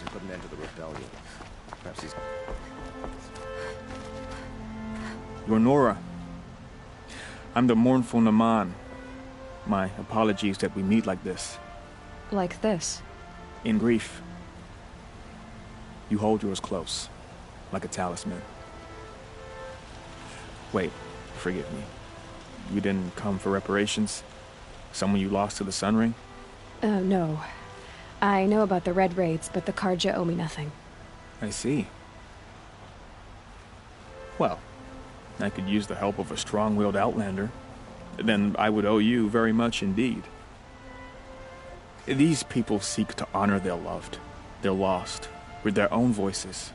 and put an end to the rebellion. Perhaps he's... You're Nora. I'm the mournful Naman. My apologies that we meet like this. Like this? In grief. You hold yours close, like a talisman. Wait, forgive me. You didn't come for reparations? Someone you lost to the Sun Ring? No. I know about the Red Raids, but the Karja owe me nothing. I see. Well, I could use the help of a strong-willed outlander. Then I would owe you very much indeed. These people seek to honor their loved, their lost, with their own voices,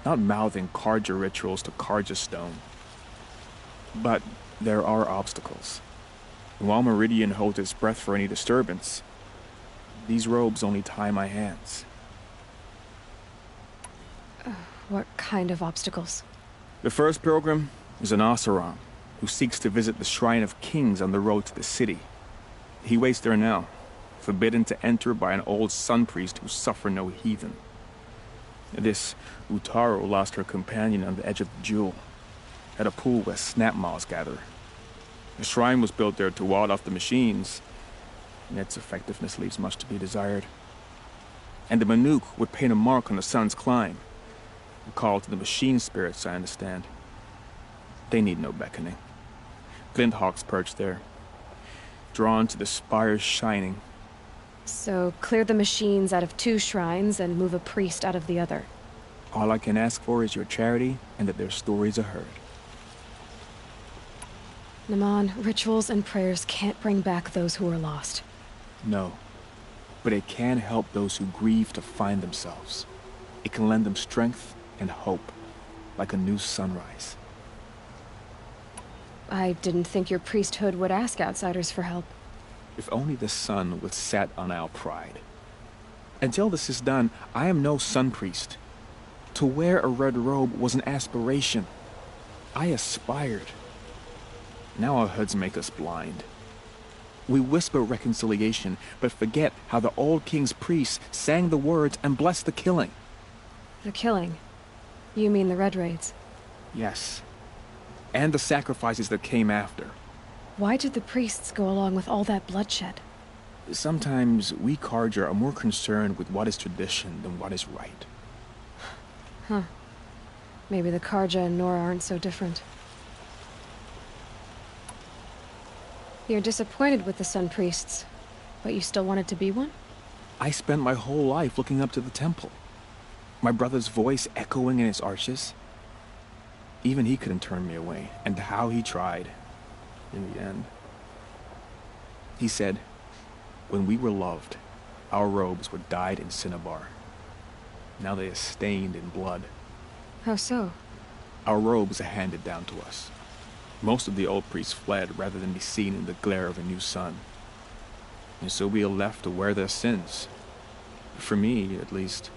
not mouthing Karja rituals to Karja stone. But there are obstacles. And while Meridian holds its breath for any disturbance, these robes only tie my hands. What kind of obstacles? The first pilgrim is an Oseram, who seeks to visit the Shrine of Kings on the road to the city. He waits there now, forbidden to enter by an old sun priest who suffer no heathen. This Utaro lost her companion on the edge of the jewel, at a pool where snap moths gather. The shrine was built there to ward off the machines, and its effectiveness leaves much to be desired. And the Manuk would paint a mark on the sun's climb, a call to the machine spirits, I understand. They need no beckoning. Glint hawks perch there, drawn to the spires shining. So, clear the machines out of 2 shrines and move a priest out of the other. All I can ask for is your charity and that their stories are heard. Naman, rituals and prayers can't bring back those who are lost. No, but it can help those who grieve to find themselves. It can lend them strength and hope, like a new sunrise. I didn't think your priesthood would ask outsiders for help. If only the sun would set on our pride. Until this is done, I am no sun priest. To wear a red robe was an aspiration. I aspired. Now our hoods make us blind. We whisper reconciliation, but forget how the old king's priests sang the words and blessed the killing. The killing? You mean the Red Raids? Yes. And the sacrifices that came after. Why did the priests go along with all that bloodshed? Sometimes we Karja are more concerned with what is tradition than what is right. Huh. Maybe the Karja and Nora aren't so different. You're disappointed with the Sun Priests, but you still wanted to be one? I spent my whole life looking up to the temple. My brother's voice echoing in its arches. Even he couldn't turn me away, and how he tried. In the end. He said, when we were loved, our robes were dyed in cinnabar. Now they are stained in blood. How so? Our robes are handed down to us. Most of the old priests fled rather than be seen in the glare of a new sun. And so we are left to wear their sins. For me, at least,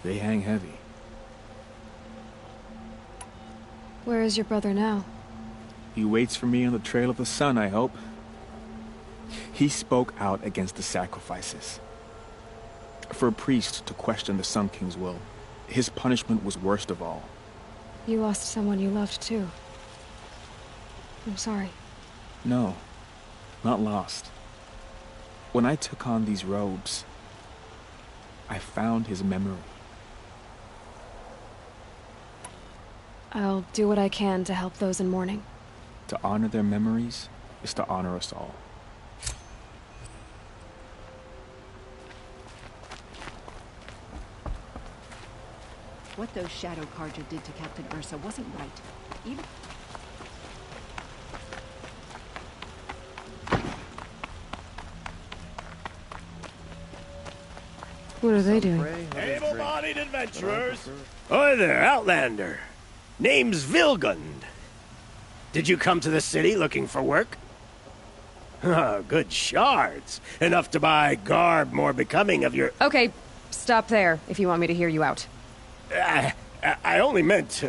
they hang heavy. Where is your brother now? He waits for me on the trail of the sun, I hope. He spoke out against the sacrifices. For a priest to question the Sun King's will, his punishment was worst of all. You lost someone you loved too. I'm sorry. No, not lost. When I took on these robes, I found his memory. I'll do what I can to help those in mourning. To honor their memories is to honor us all. What those Shadow Karja did to Captain Ursa wasn't right. Even... What are they doing? Able-bodied adventurers! Oi there, Outlander! Name's Vilgund. Did you come to the city looking for work? Good shards. Enough to buy garb more becoming of your... Okay, stop there if you want me to hear you out. I only meant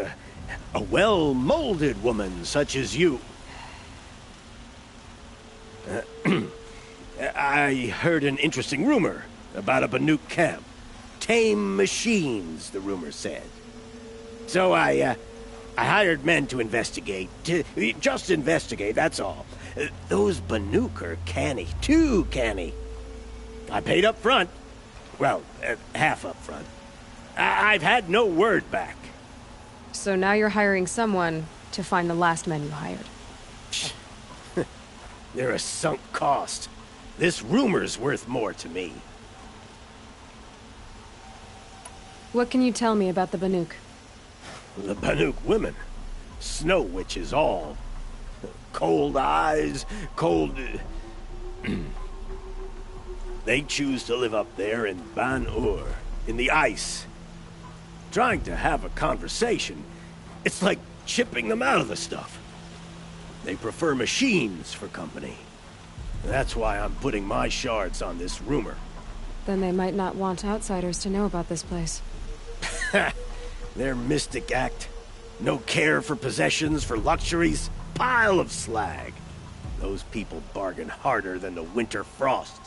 a well-molded woman such as you. I heard an interesting rumor about a Banuk camp. tame machines, the rumor said. So I hired men to investigate. Just investigate, that's all. Those Banuk are canny, too canny. I paid up front. Well, half up front. I've had no word back. So now you're hiring someone to find the last men you hired. They're a sunk cost. This rumor's worth more to me. What can you tell me about the Banuk? The Banuk women. Snow witches all. Cold eyes, cold... They choose to live up there in Ban-Ur, in the ice. Trying to have a conversation, it's like chipping them out of the stuff. They prefer machines for company. That's why I'm putting my shards on this rumor. Then they might not want outsiders to know about this place. Their mystic act. No care for possessions, for luxuries. Pile of slag. Those people bargain harder than the winter frost.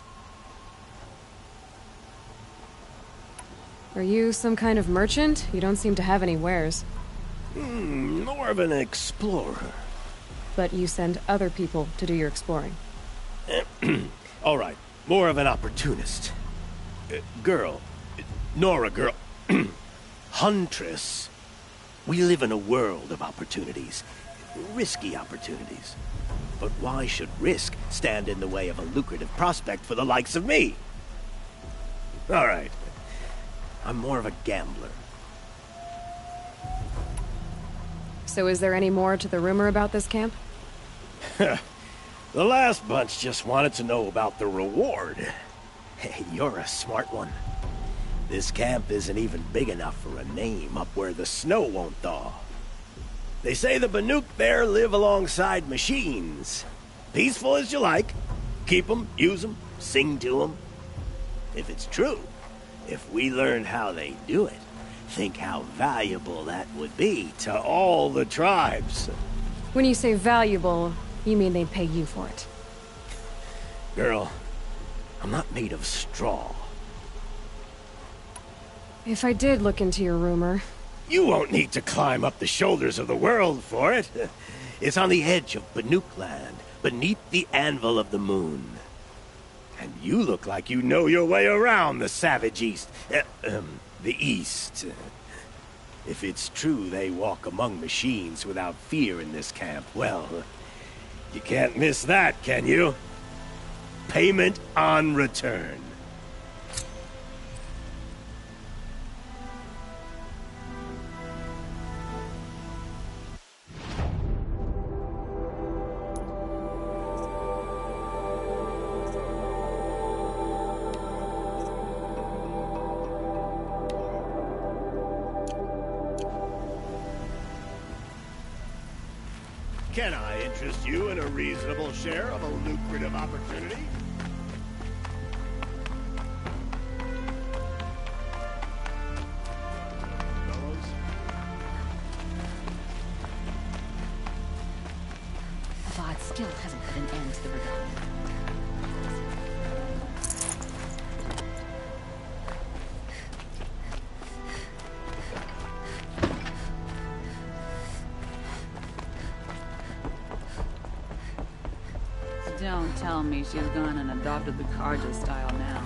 Are you some kind of merchant? You don't seem to have any wares. More of an explorer. But you send other people to do your exploring. All right, more of an opportunist. Girl. Nora girl. Huntress. We live in a world of opportunities. Risky opportunities. But why should risk stand in the way of a lucrative prospect for the likes of me? All right. I'm more of a gambler. So is there any more to the rumor about this camp? The last bunch just wanted to know about the reward. Hey, you're a smart one. This camp isn't even big enough for a name up where the snow won't thaw. They say the Banuk there live alongside machines. Peaceful as you like. Keep them, use them, sing to them. If it's true, if we learn how they do it, think how valuable that would be to all the tribes. When you say valuable, you mean they'd pay you for it. Girl, I'm not made of straw. If I did look into your rumor... You won't need to climb up the shoulders of the world for it. It's on the edge of Banuk land, beneath the anvil of the moon. And you look like you know your way around the savage east. The east. If it's true they walk among machines without fear in this camp, well, you can't miss that, can you? Payment on return. Can I interest you in a reasonable share of a lucrative opportunity? Fellows? Avad still hasn't put an end to the rebellion. Don't tell me she's gone and adopted the Karja style now.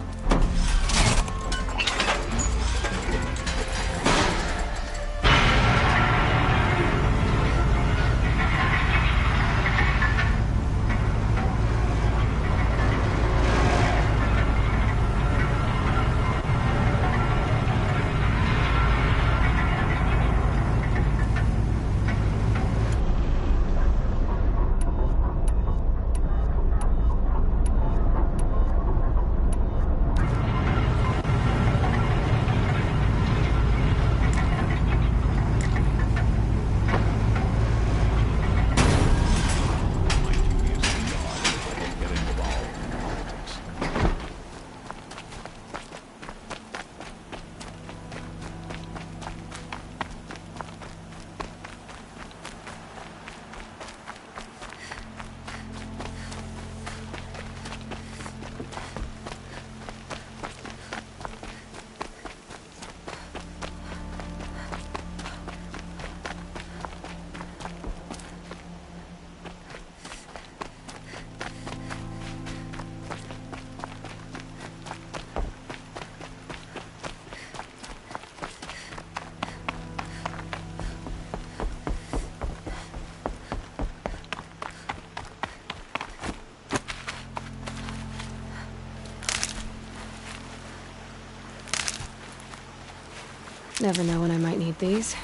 Never know when I might need these.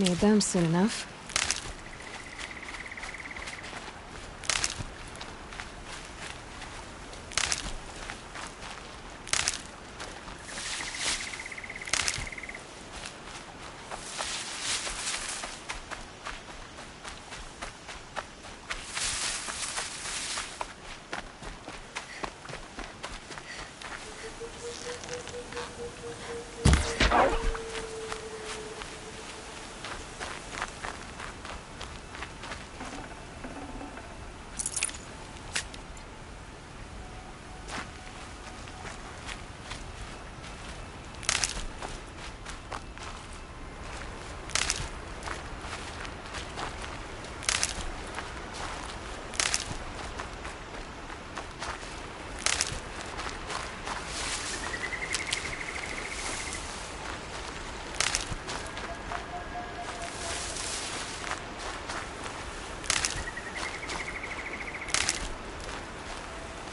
Need them soon enough.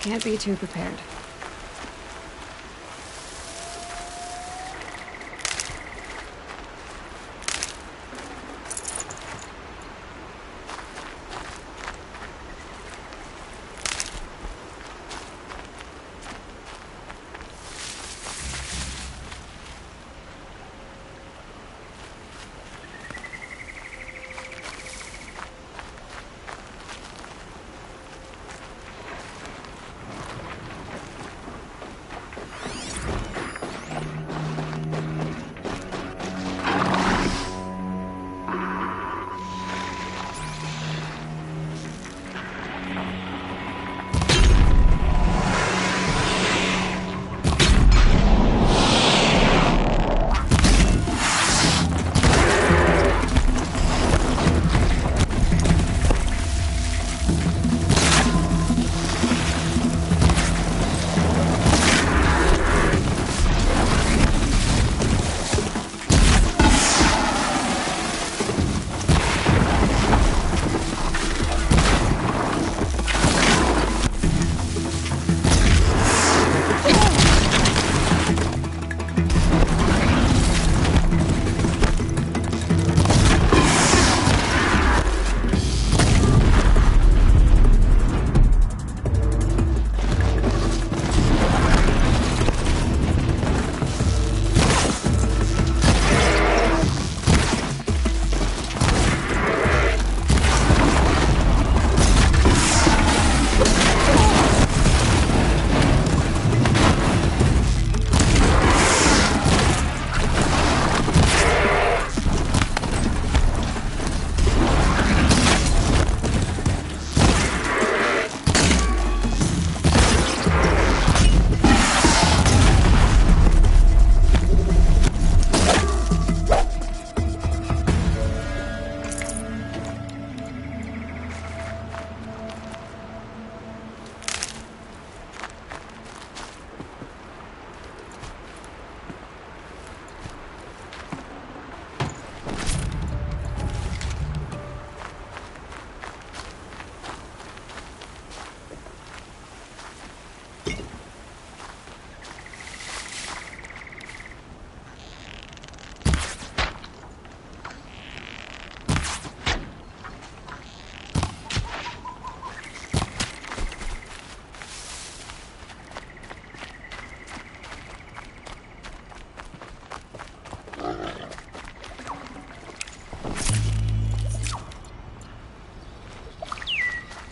Can't be too prepared.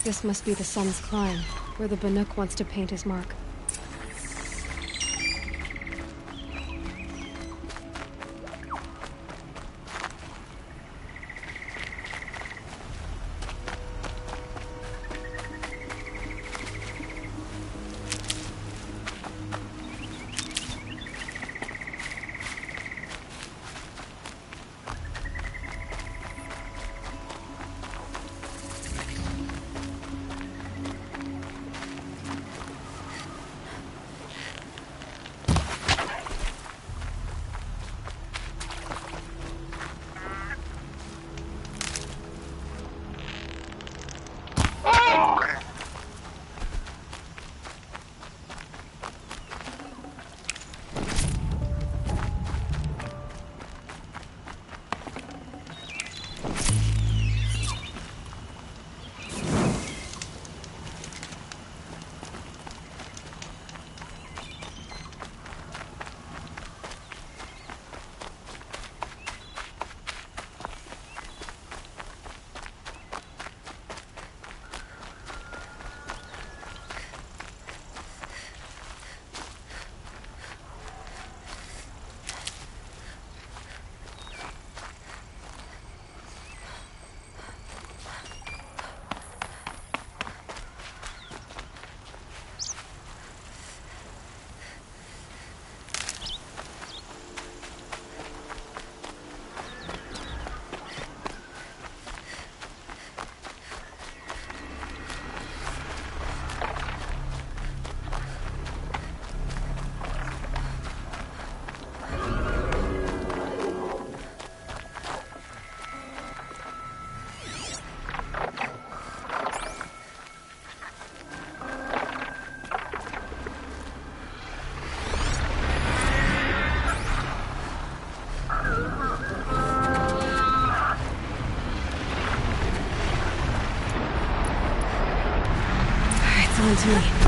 This must be the Sun's Climb, where the Banuk wants to paint his mark. coming to me.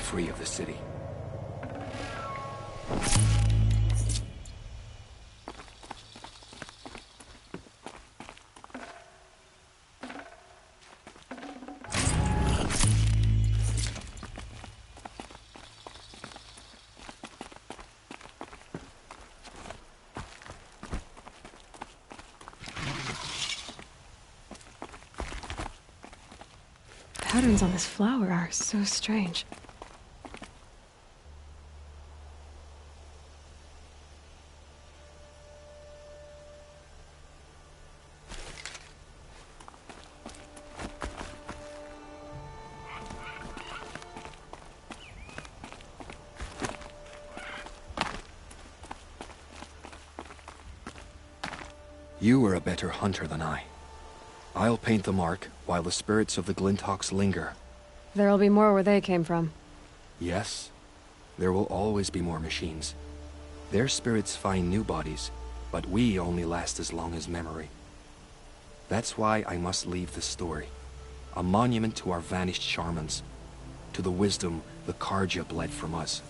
free of the city. patterns on this flower are so strange. You were a better hunter than I. I'll paint the mark while the spirits of the Glinthawks linger. There'll be more where they came from. Yes, there will always be more machines. Their spirits find new bodies, but we only last as long as memory. That's why I must leave this story. A monument to our vanished shamans, to the wisdom the Karja bled from us.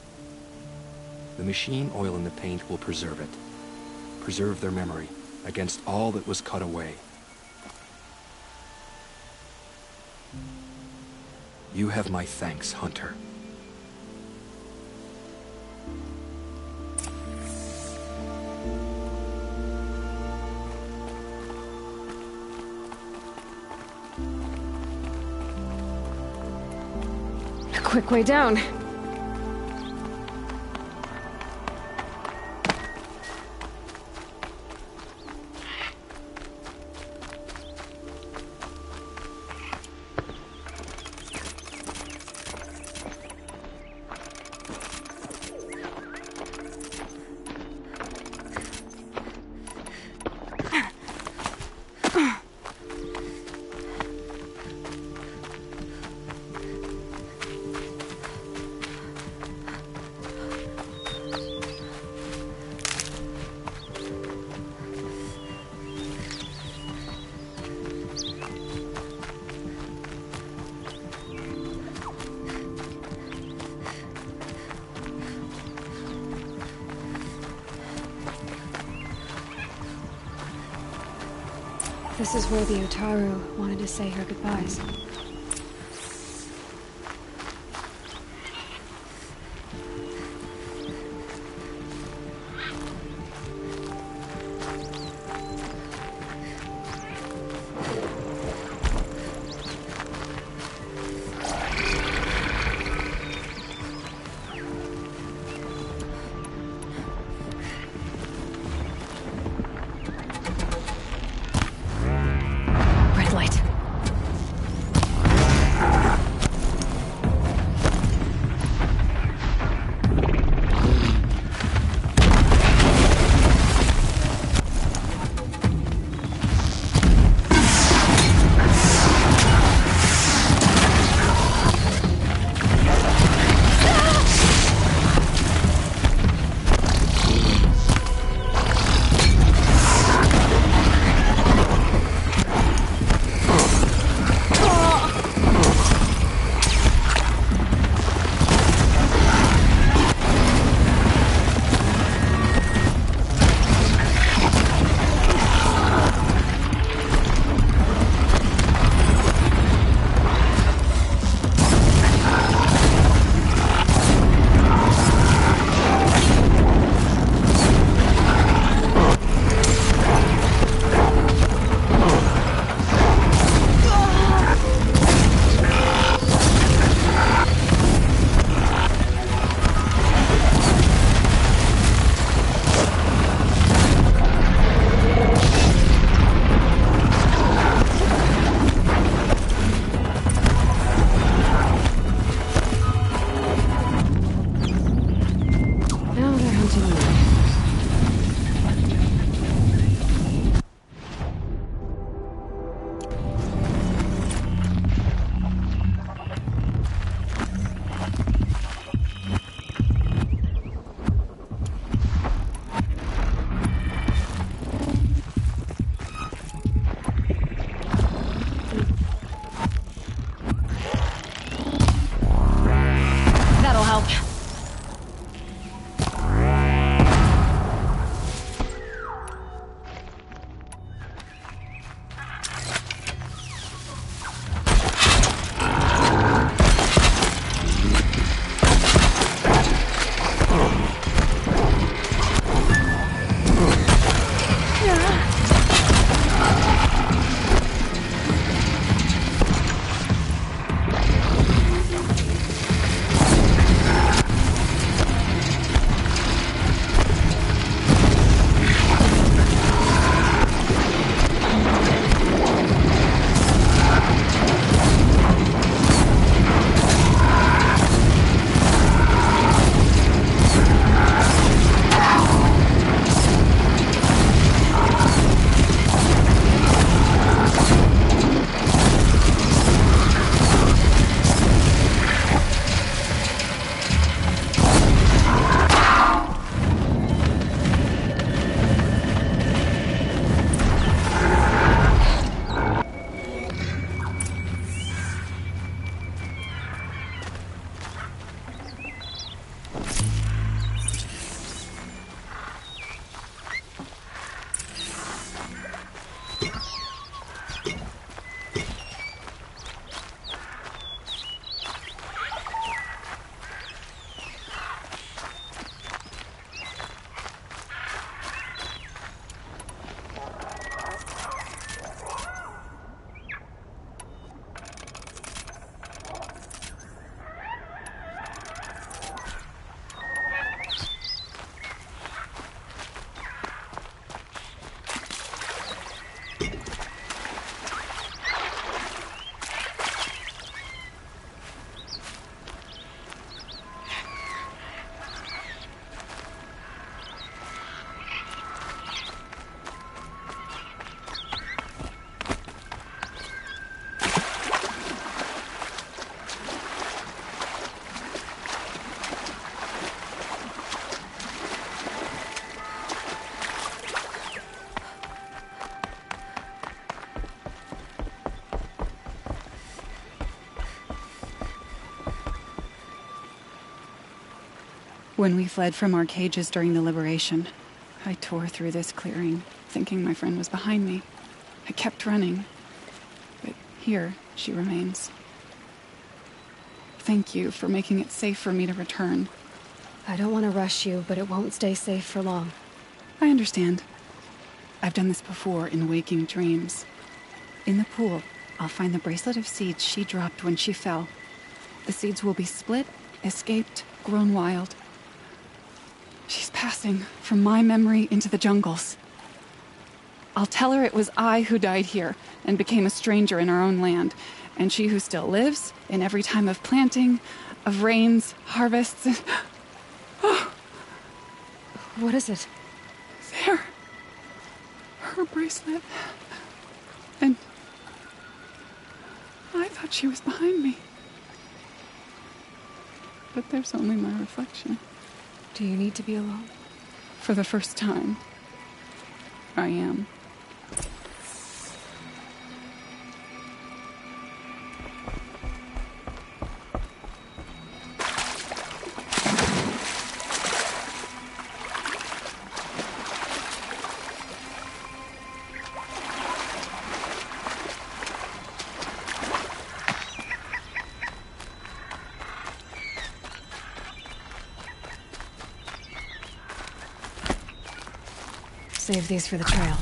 The machine oil in the paint will preserve it. Preserve their memory against all that was cut away. You have my thanks, Hunter. A quick way down. This is where the Otaru wanted to say her goodbyes. Red light. When we fled from our cages during the liberation, I tore through this clearing, thinking my friend was behind me. I kept running, but here she remains. Thank you for making it safe for me to return. I don't want to rush you, but it won't stay safe for long. I understand. I've done this before in waking dreams. In the pool, I'll find the bracelet of seeds she dropped when she fell. The seeds will be split, escaped, grown wild. She's passing from my memory into the jungles. I'll tell her it was I who died here and became a stranger in our own land, and she who still lives in every time of planting, of rains, harvests, and... Oh, What is it? there. Her bracelet. And I thought she was behind me. But there's only my reflection. Do you need to be alone? For the first time, I am. Save these for the trail.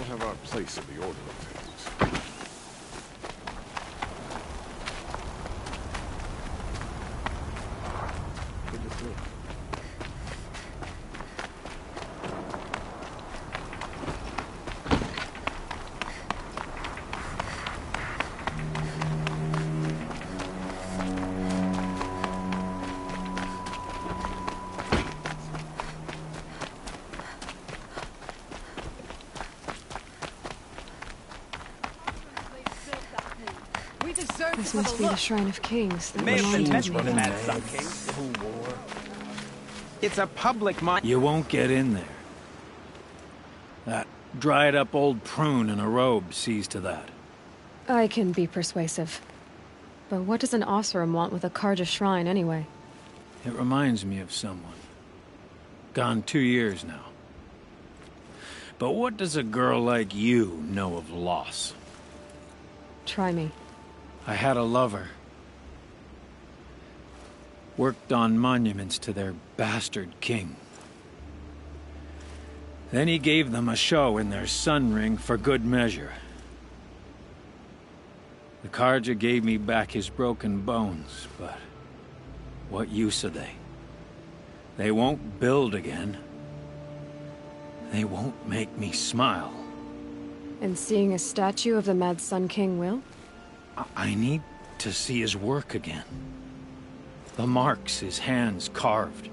Have our place in the order of things. This must be the Shrine of Kings. That May have been reminds me mentioned of at some kings who war. It's a public mine. You won't get in there. That dried-up old prune in a robe sees to that. I can be persuasive. But what does an Oseram want with a Karja shrine, anyway? It reminds me of someone. Gone 2 years now. But what does a girl like you know of loss? Try me. I had a lover. Worked on monuments to their bastard king. Then he gave them a show in their sun ring for good measure. The Karja gave me back his broken bones, but what use are they? They won't build again. They won't make me smile. And seeing a statue of the Mad Sun King will? I need to see his work again. The marks his hands carved.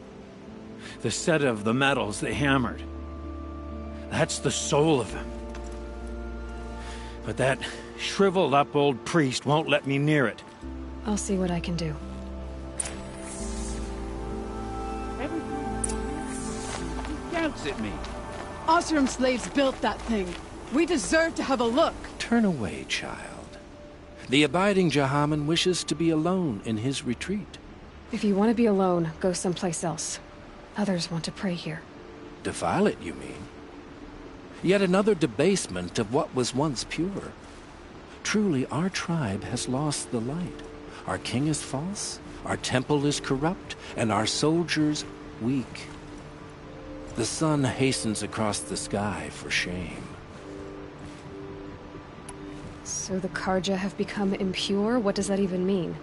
The set of the metals they hammered. That's the soul of him. But that shriveled up old priest won't let me near it. I'll see what I can do. Shouts at me. Oseram slaves built that thing. We deserve to have a look. Turn away, child. The abiding Jahaman wishes to be alone in his retreat. If you want to be alone, go someplace else. Others want to pray here. Defile it, you mean? Yet another debasement of what was once pure. Truly, our tribe has lost the light. Our king is false, our temple is corrupt, and our soldiers weak. The sun hastens across the sky for shame. So the Karja have become impure? What does that even mean?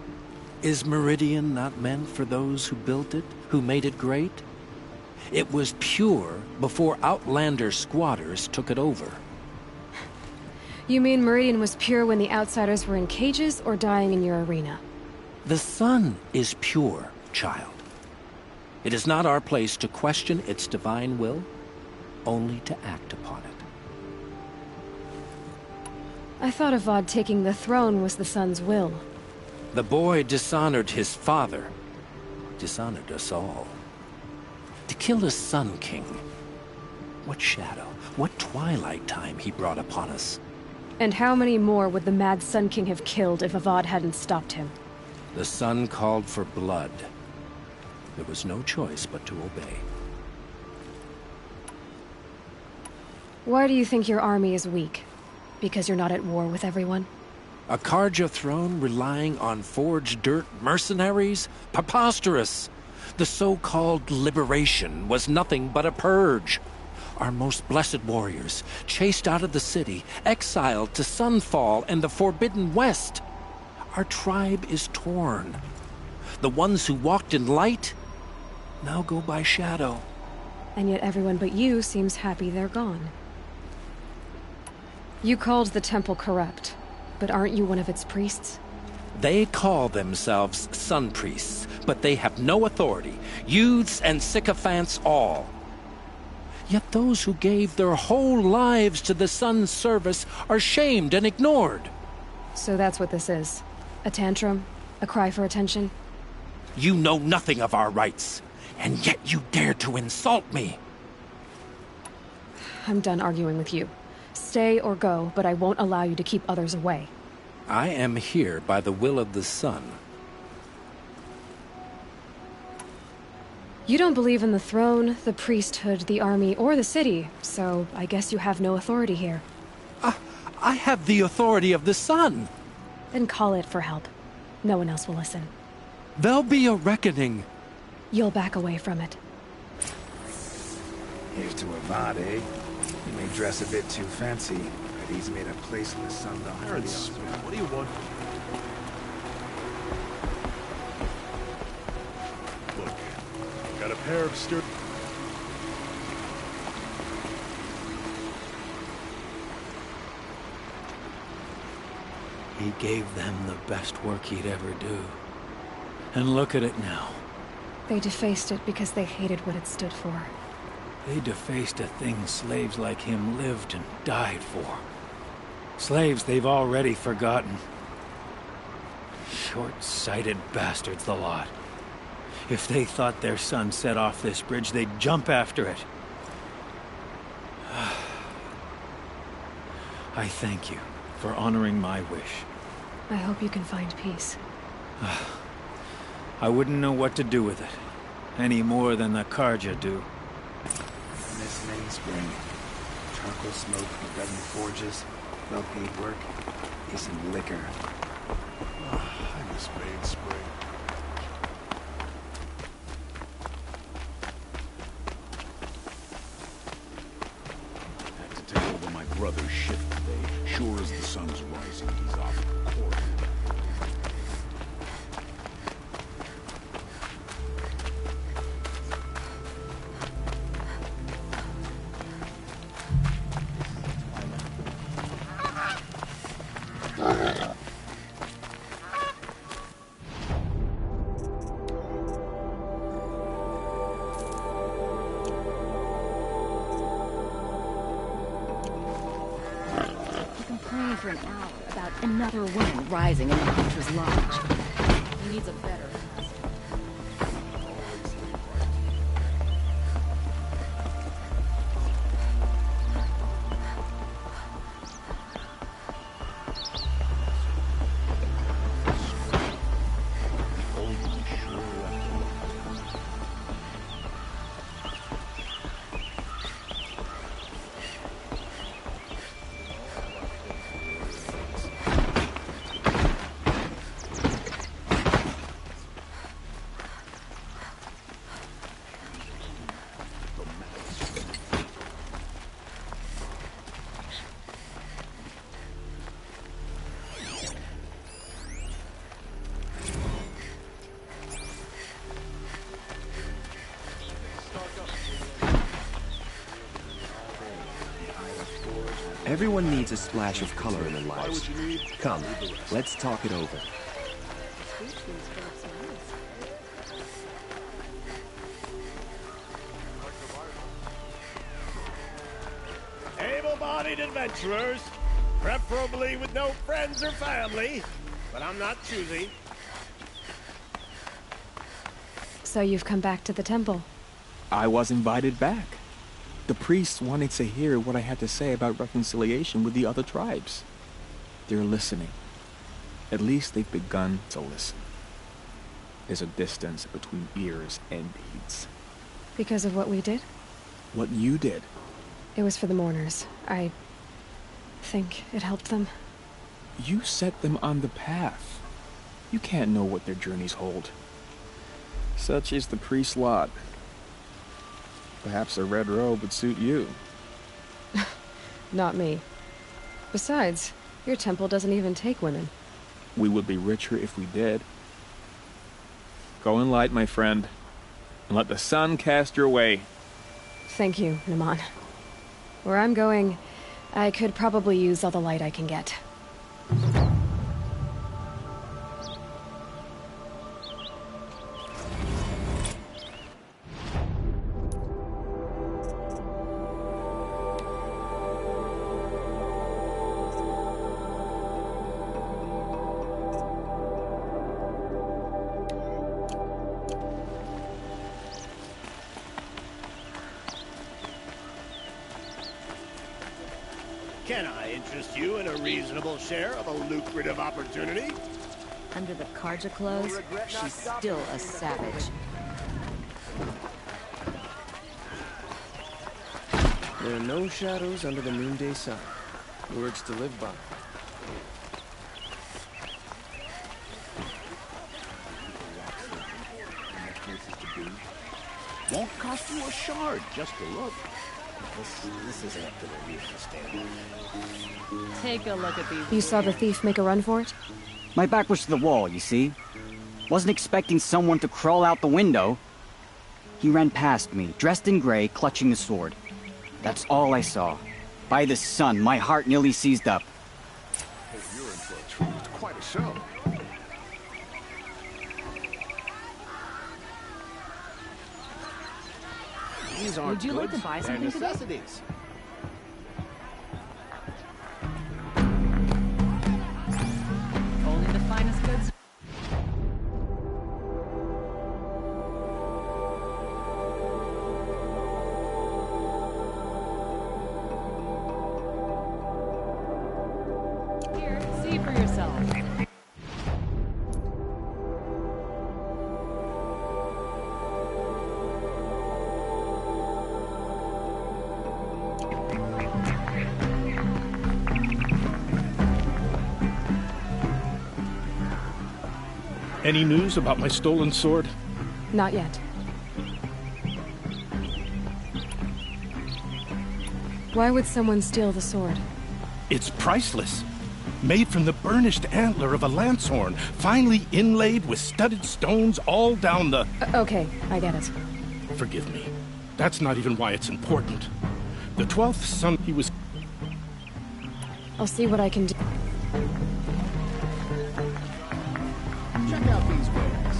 Is Meridian not meant for those who built it, who made it great? It was pure before Outlander squatters took it over. You mean Meridian was pure when the outsiders were in cages or dying in your arena? The sun is pure, child. It is not our place to question its divine will, only to act upon it. I thought Avad taking the throne was the sun's will. The boy dishonored his father, dishonored us all. To kill the Sun King. What shadow, what twilight time he brought upon us. And how many more would the Mad Sun King have killed if Avad hadn't stopped him? The sun called for blood. There was no choice but to obey. Why do you think your army is weak? Because you're not at war with everyone? A Karja throne relying on forged dirt mercenaries? Preposterous! The so-called liberation was nothing but a purge. Our most blessed warriors, chased out of the city, exiled to Sunfall and the Forbidden West. Our tribe is torn. The ones who walked in light now go by shadow. And yet everyone but you seems happy they're gone. You called the temple corrupt, but aren't you one of its priests? They call themselves sun priests, but they have no authority. Youths and sycophants all. Yet those who gave their whole lives to the sun's service are shamed and ignored. So that's what this is. A tantrum? A cry for attention? You know nothing of our rights, and yet you dare to insult me. I'm done arguing with you. Stay or go, but I won't allow you to keep others away. I am here by the will of the sun. You don't believe in the throne, the priesthood, the army, or the city, so I guess you have no authority here. I have the authority of the sun. Then call it for help. No one else will listen. There'll be a reckoning. You'll back away from it. Here's to Avad, eh? You may dress a bit too fancy, but he's made a place in the sun to hire the Osprey. What do you want? Look, got a pair of He gave them the best work he'd ever do. And look at it now. They defaced it because they hated what it stood for. They defaced a thing slaves like him lived and died for. Slaves they've already forgotten. Short-sighted bastards, the lot. If they thought their son set off this bridge, they'd jump after it. I thank you for honoring my wish. I hope you can find peace. I wouldn't know what to do with it, any more than the Karja do. Miss Main Spring. Charcoal smoke from a dozen forges, well-paid work, decent liquor. I miss Main Spring. Had to take over my brother's shift today. Sure as the sun's rising, he's off court. For an hour about another woman rising in the Hunter's Lodge. He needs a better master. Everyone needs a splash of color in their lives. Come, let's talk it over. Able-bodied adventurers, preferably with no friends or family, but I'm not choosy. So you've come back to the temple? I was invited back. The priests wanted to hear what I had to say about reconciliation with the other tribes. They're listening. At least they've begun to listen. There's a distance between ears and deeds. Because of what we did? What you did. It was for the mourners. I think it helped them. You set them on the path. You can't know what their journeys hold. Such is the priest's lot. Perhaps a red robe would suit you. Not me. Besides, your temple doesn't even take women. We would be richer if we did. Go in light, my friend, and let the sun cast your way. Thank you, Naman. Where I'm going, I could probably use all the light I can get. Can I interest you in a reasonable share of a lucrative opportunity? Under the Karja clothes, she's still a savage. There are no shadows under the noonday sun. Words to live by. Won't cost you a shard just to look. This isn't gonna be understandable. Take a look at these. You saw the thief make a run for it? My back was to the wall, you see? Wasn't expecting someone to crawl out the window. He ran past me, dressed in gray, clutching a sword. That's all I saw. By the sun, my heart nearly seized up. Hey, you're in for a treat. It's quite a show. These aren't Would you like goods, to buy they're something today? necessities. Only the finest goods. Any news about my stolen sword? Not yet. Why would someone steal the sword? It's priceless. Made from the burnished antler of a lancehorn, finely inlaid with studded stones all down the... Okay, I get it. Forgive me. That's not even why it's important. The 12th son he was... I'll see what I can do. Check out these wares.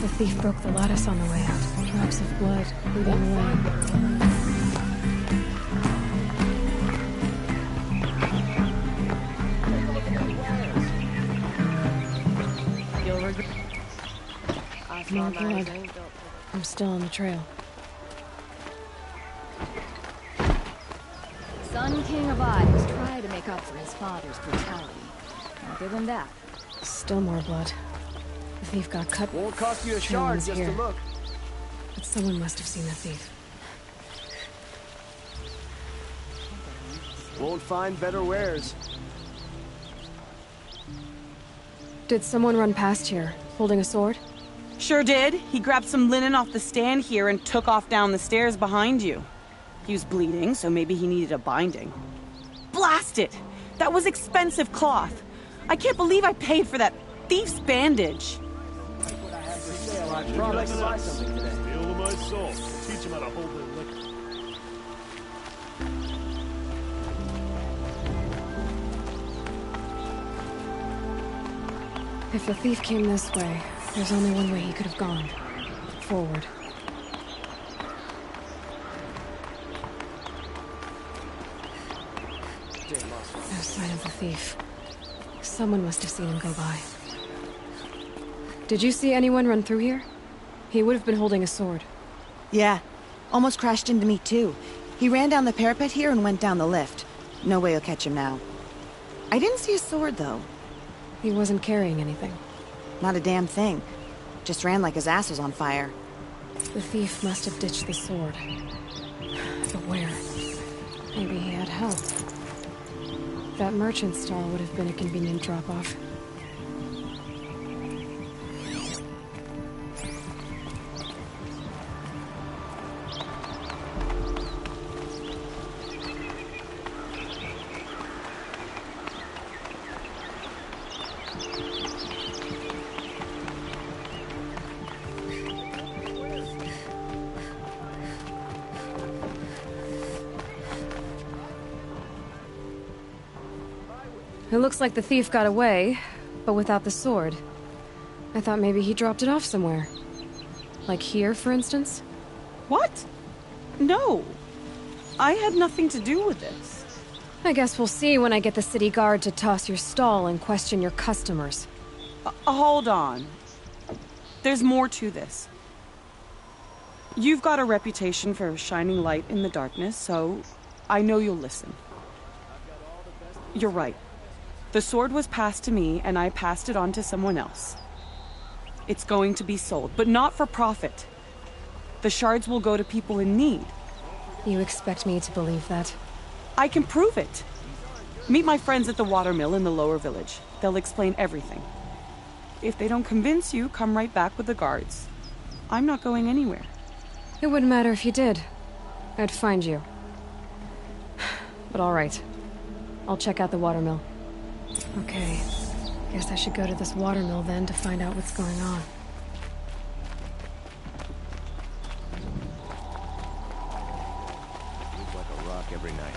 The thief broke the lattice on the way out. Drops of blood leading away. More blood. I'm still on the trail. Sun King of Ice tried to make up for his father's brutality. I'll give him that. Still more blood. The thief got cut. Won't cost you a shard just to look. But someone must have seen the thief. Won't find better wares. Did someone run past here, holding a sword? Sure did. He grabbed some linen off the stand here and took off down the stairs behind you. He was bleeding, so maybe he needed a binding. Blast it! That was expensive cloth. I can't believe I paid for that thief's bandage. I'd probably like to buy something today. Steal my soul. Teach him how to hold their liquor. If the thief came this way, there's only one way he could have gone. Forward. No sign of the thief. Someone must have seen him go by. Did you see anyone run through here? He would have been holding a sword. Yeah. Almost crashed into me, too. He ran down the parapet here and went down the lift. No way you'll catch him now. I didn't see a sword, though. He wasn't carrying anything. Not a damn thing. Just ran like his ass was on fire. The thief must have ditched the sword. But where? Maybe he had help. That merchant stall would have been a convenient drop-off. It looks like the thief got away, but without the sword. I thought maybe he dropped it off somewhere. Like here, for instance? What? No. I had nothing to do with this. I guess we'll see when I get the city guard to toss your stall and question your customers. Hold on. There's more to this. You've got a reputation for shining light in the darkness, so I know you'll listen. You're right. The sword was passed to me, and I passed it on to someone else. It's going to be sold, but not for profit. The shards will go to people in need. You expect me to believe that? I can prove it. Meet my friends at the watermill in the lower village. They'll explain everything. If they don't convince you, come right back with the guards. I'm not going anywhere. It wouldn't matter if you did. I'd find you. But all right. I'll check out the watermill. Okay. Guess I should go to this watermill then to find out what's going on. Moves like a rock every night.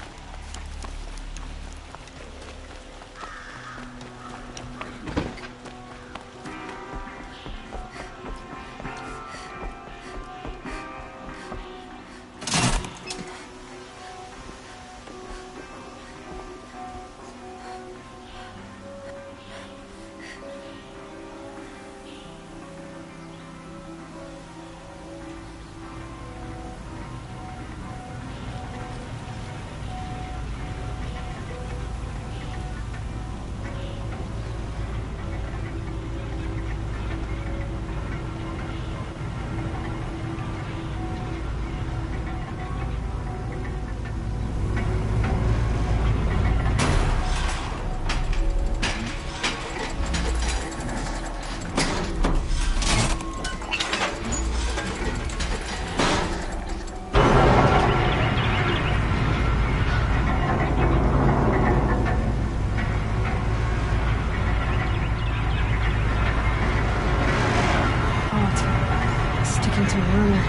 Vermin.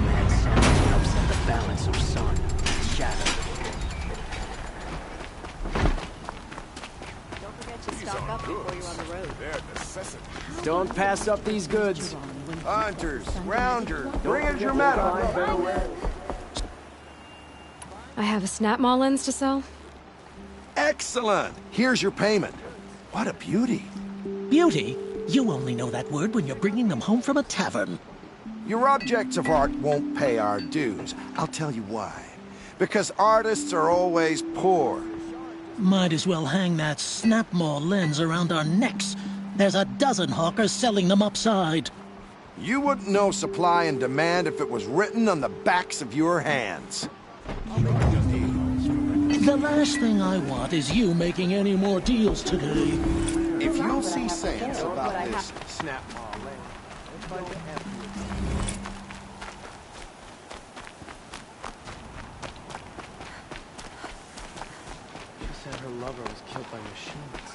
Mad sun upset the balance of sun, shadow. Don't forget to stock up before you're on the road. Don't pass up these goods. Hunters, rounders, bring us your metal. I have a snap maw lens to sell. Excellent. Here's your payment. What a beauty. Beauty? You only know that word when you're bringing them home from a tavern. Your objects of art won't pay our dues. I'll tell you why. Because artists are always poor. Might as well hang that snap maw lens around our necks. There's a dozen hawkers selling them upside. You wouldn't know supply and demand if it was written on the backs of your hands. The last thing I want is you making any more deals today. If you'll see sense about this snap maw lens. She said her lover was killed by machines.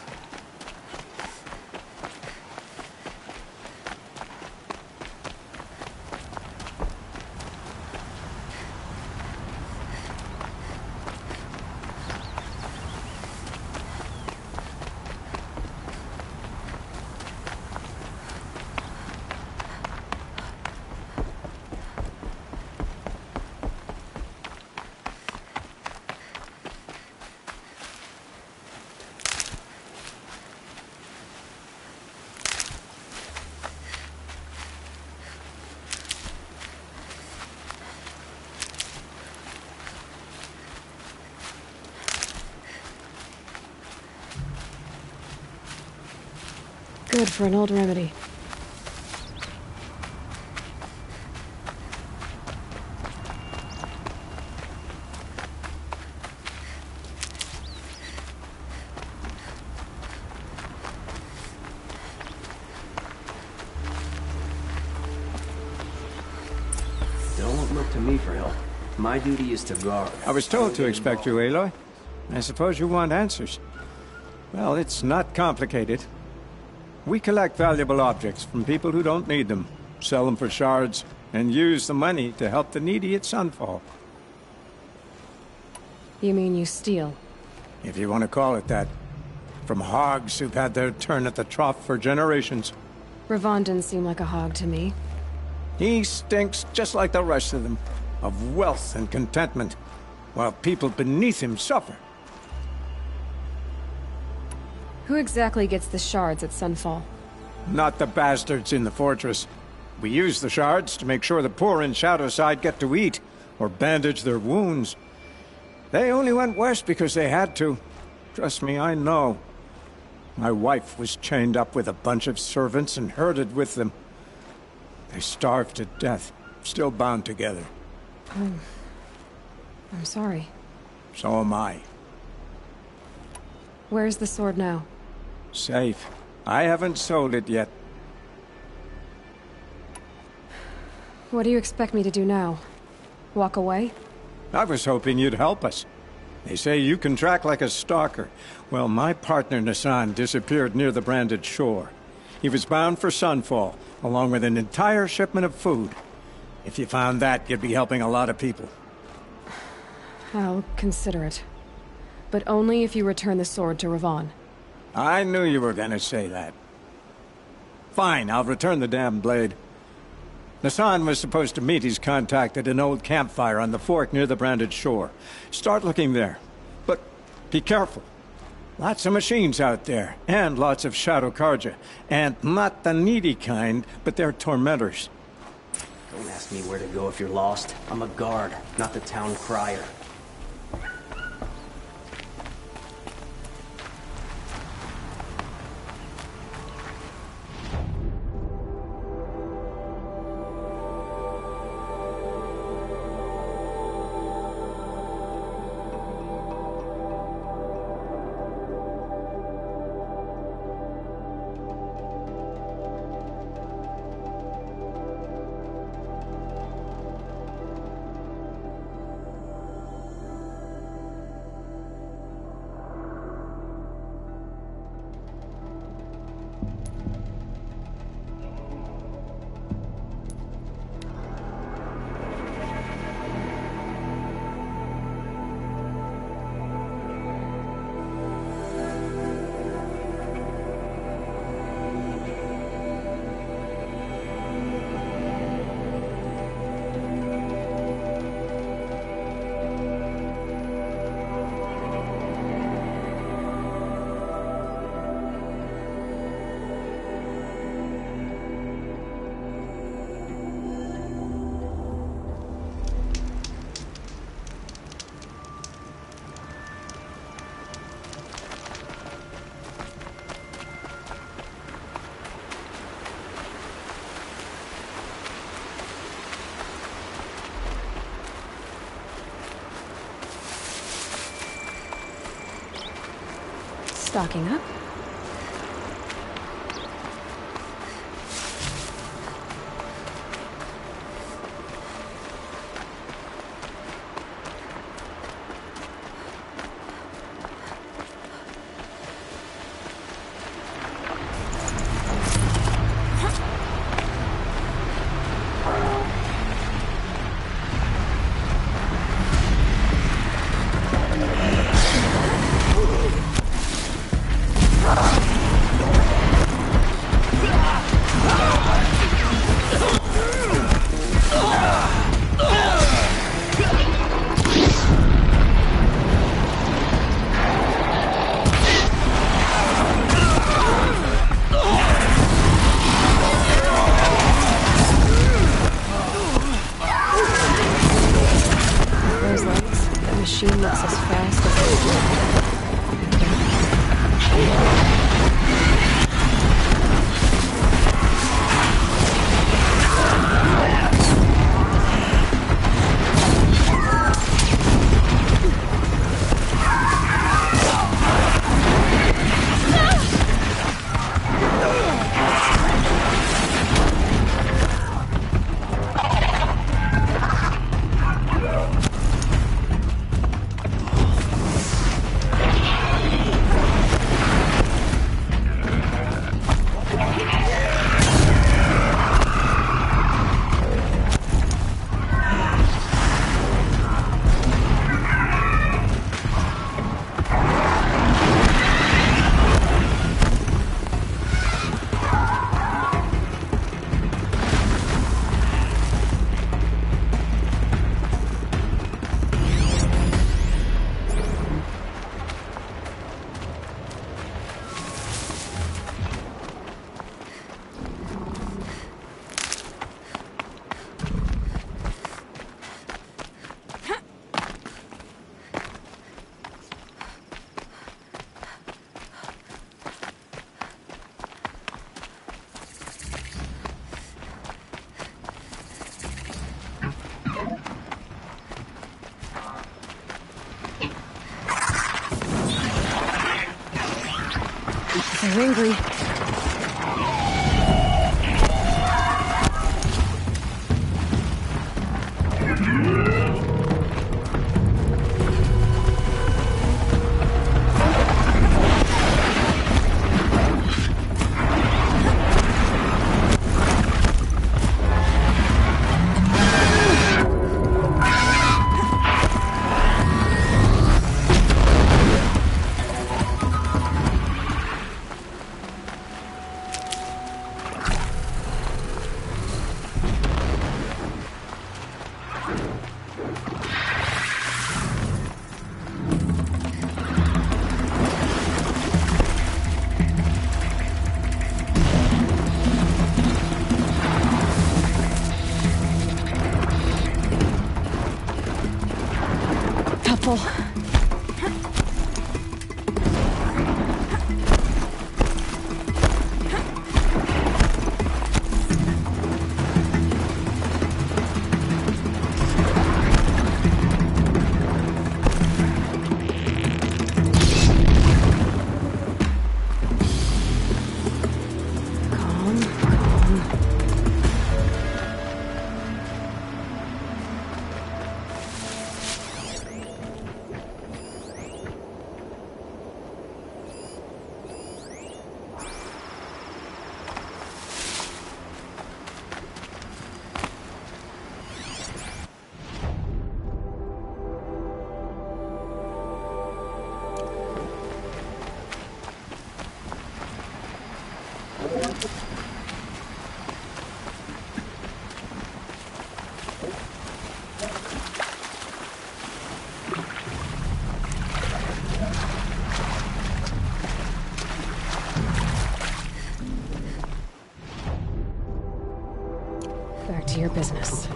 Good for an old remedy. Don't look to me for help. My duty is to guard. I was told to expect you, Aloy. I suppose you want answers. Well, it's not complicated. We collect valuable objects from people who don't need them, sell them for shards, and use the money to help the needy at Sunfall. You mean you steal? If you want to call it that. From hogs who've had their turn at the trough for generations. Ravon didn't seem like a hog to me. He stinks just like the rest of them, of wealth and contentment, while people beneath him suffer. Who exactly gets the shards at Sunfall? Not the bastards in the fortress. We use the shards to make sure the poor in Shadowside get to eat, or bandage their wounds. They only went west because they had to. Trust me, I know. My wife was chained up with a bunch of servants and herded with them. They starved to death, still bound together. Oh. I'm sorry. So am I. Where's the sword now? Safe. I haven't sold it yet. What do you expect me to do now? Walk away? I was hoping you'd help us. They say you can track like a stalker. Well, my partner Nassan disappeared near the branded shore. He was bound for Sunfall, along with an entire shipment of food. If you found that, you'd be helping a lot of people. I'll consider it. But only if you return the sword to Ravon. I knew you were gonna say that. Fine, I'll return the damn blade. Nassan was supposed to meet his contact at an old campfire on the fork near the branded shore. Start looking there. But be careful. Lots of machines out there, and lots of Shadow Karja. And not the needy kind, but they're tormentors. Don't ask me where to go if you're lost. I'm a guard, not the town crier. Stocking up. They're angry. Helpful. Back to your business.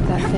That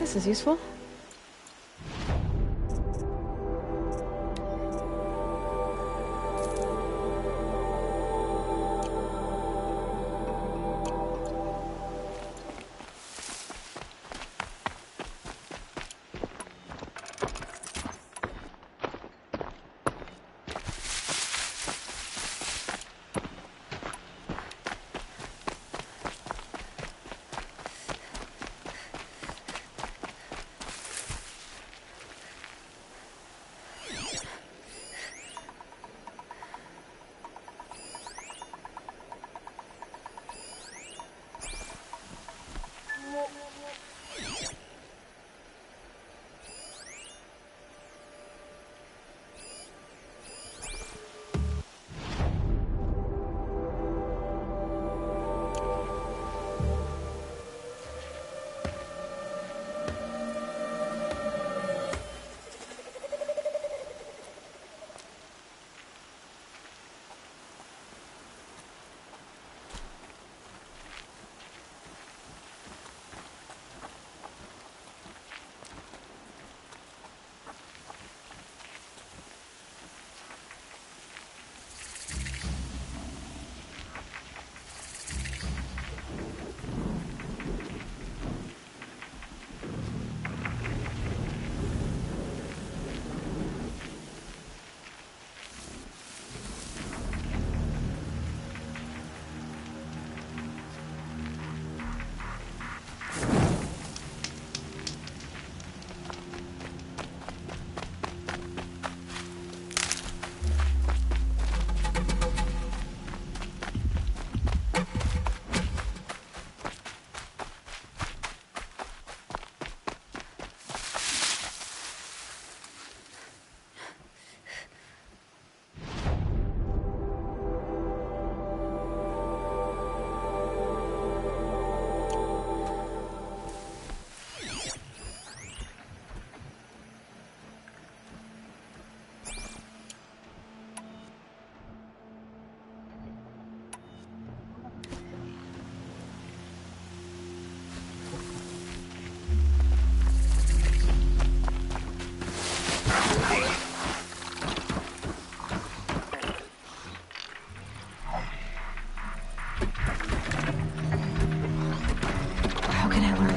This is useful.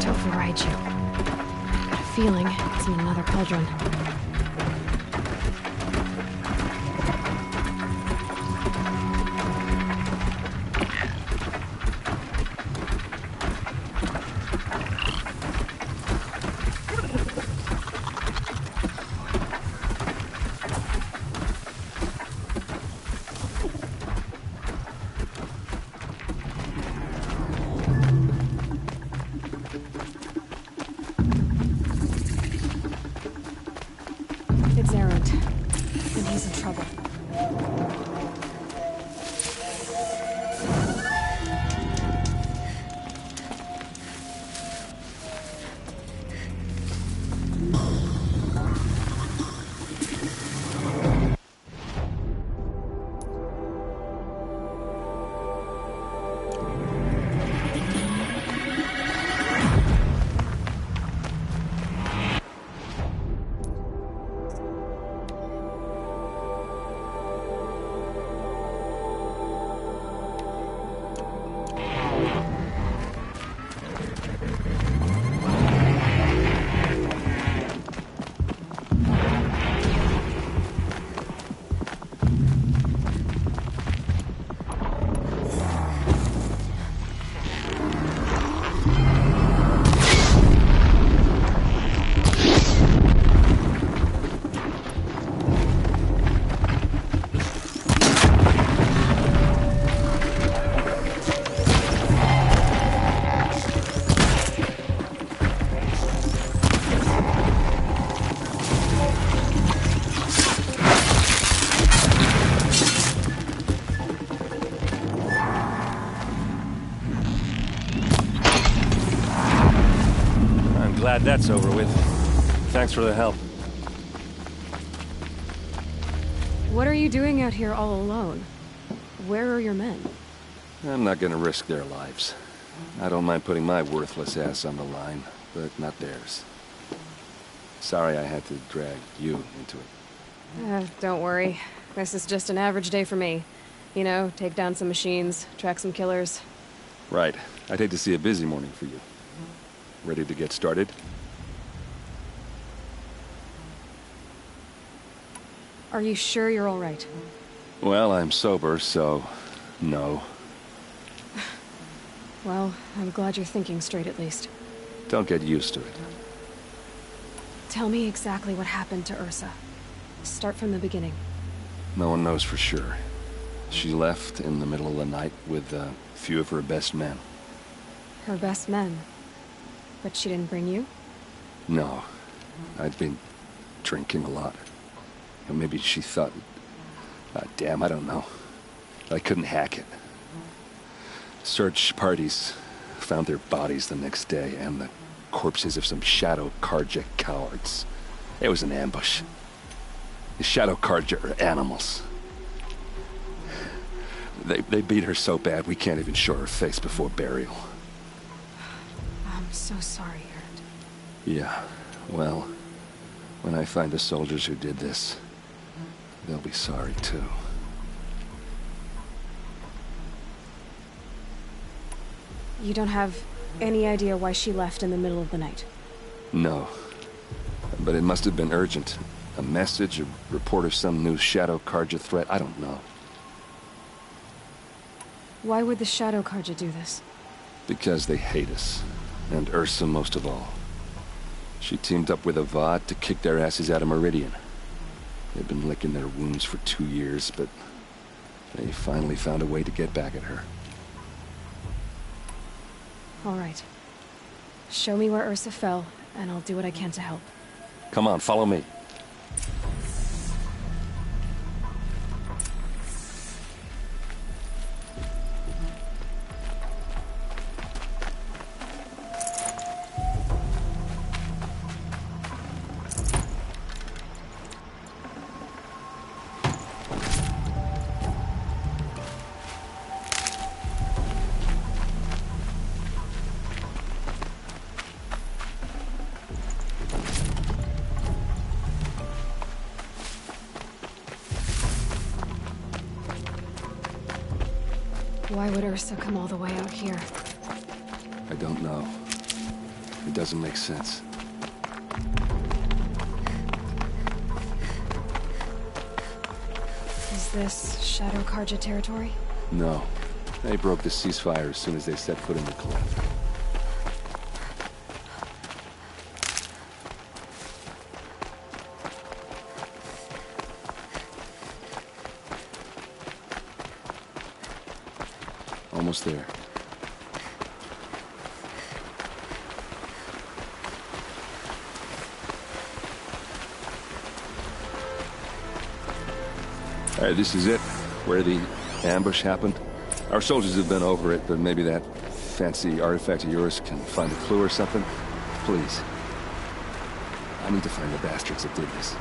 Override you. Got a feeling it's in another cauldron. Glad that's over with. Thanks for the help. What are you doing out here all alone? Where are your men? I'm not gonna risk their lives. I don't mind putting my worthless ass on the line, but not theirs. Sorry I had to drag you into it. Don't worry. This is just an average day for me. You know, take down some machines, track some killers. Right. I'd hate to see a busy morning for you. Ready to get started? Are you sure you're all right? Well, I'm sober, so... no. Well, I'm glad you're thinking straight at least. Don't get used to it. Tell me exactly what happened to Ursa. Start from the beginning. No one knows for sure. She left in the middle of the night with a few of her best men. Her best men? But she didn't bring you? No. I'd been drinking a lot. Or maybe she thought... damn, I don't know. I couldn't hack it. Search parties found their bodies the next day, and the corpses of some Shadow Karja cowards. It was an ambush. The Shadow Karja are animals. They beat her so bad we can't even show her face before burial. I'm so sorry, Erd. Yeah, well, when I find the soldiers who did this, they'll be sorry too. You don't have any idea why she left in the middle of the night? No. But it must have been urgent. A message, a report of some new Shadow Karja threat, I don't know. Why would the Shadow Karja do this? Because they hate us. And Ursa most of all. She teamed up with Avad to kick their asses out of Meridian. They've been licking their wounds for 2 years, but they finally found a way to get back at her. All right. Show me where Ursa fell, and I'll do what I can to help. Come on, follow me. Why would Ursa come all the way out here? I don't know. It doesn't make sense. Is this Shadow Karja territory? No. They broke the ceasefire as soon as they set foot in the cleft. Almost there. All right, this is it, where the ambush happened. Our soldiers have been over it, but maybe that fancy artifact of yours can find a clue or something. Please. I need to find the bastards that did this.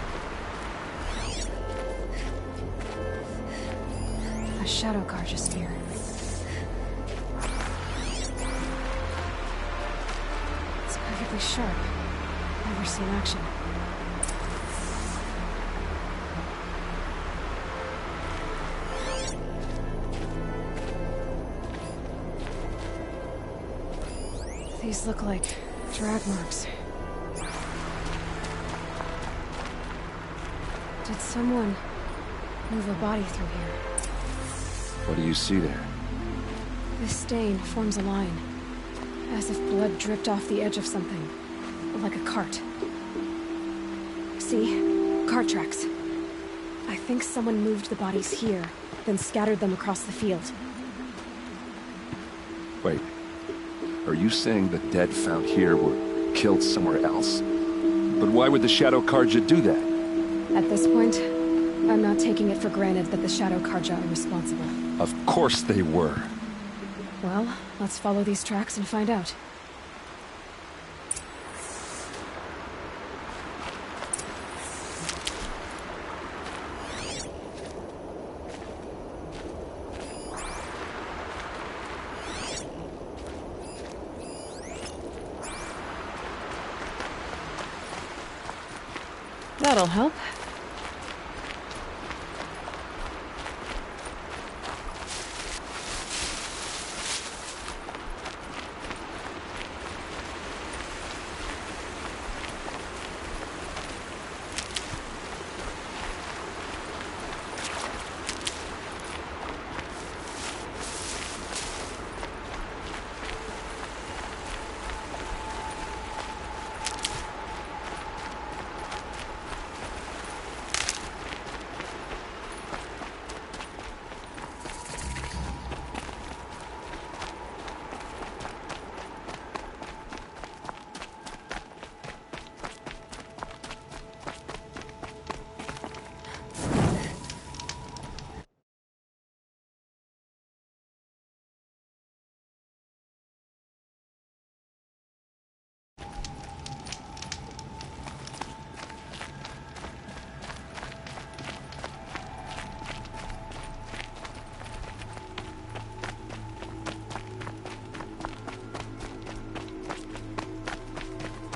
A Shadow Karja spear. It's perfectly sharp. Never seen action. These look like drag marks. Did someone move a body through here? What do you see there? This stain forms a line, as if blood dripped off the edge of something, like a cart. See? Cart tracks. I think someone moved the bodies here, then scattered them across the field. Wait. Are you saying the dead found here were killed somewhere else? But why would the Shadow Karja do that? At this point, I'm not taking it for granted that the Shadow Karja are responsible. Of course they were. Well, let's follow these tracks and find out. That'll help.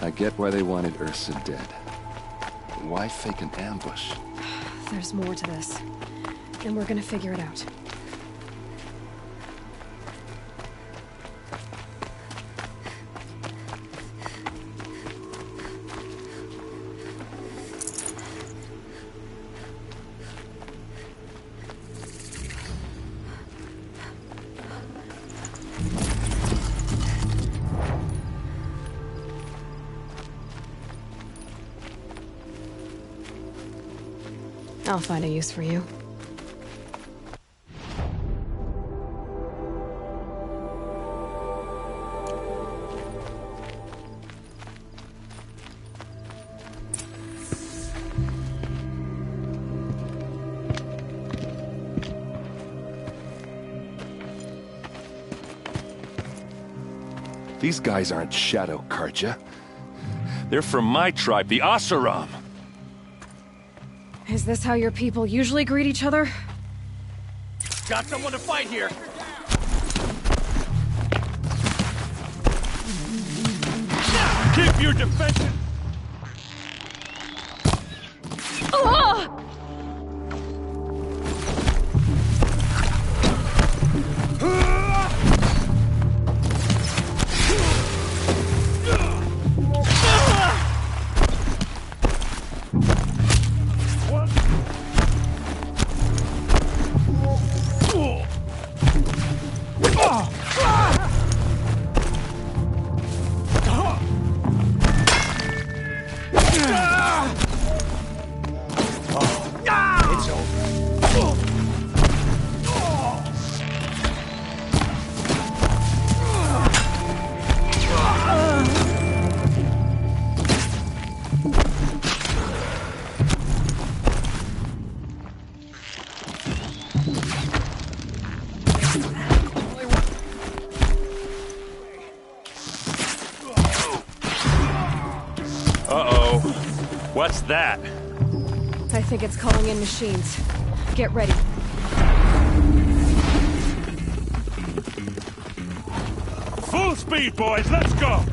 I get why they wanted Ursa dead. Why fake an ambush? There's more to this. And we're gonna figure it out. I'll find a use for you. These guys aren't Shadow Karja. They're from my tribe, the Asaram. Is this how your people usually greet each other? Got someone to fight here. Keep your defenses. What's that? I think it's calling in machines. Get ready. Full speed, boys, let's go!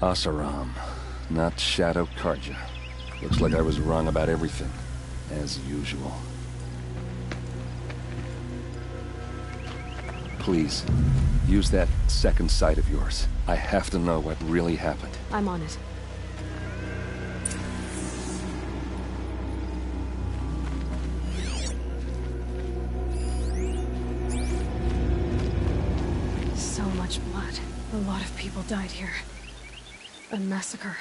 Asaram, not Shadow Karja. Looks like I was wrong about everything, as usual. Please, use that second sight of yours. I have to know what really happened. I'm on it. So much blood. A lot of people died here. A massacre.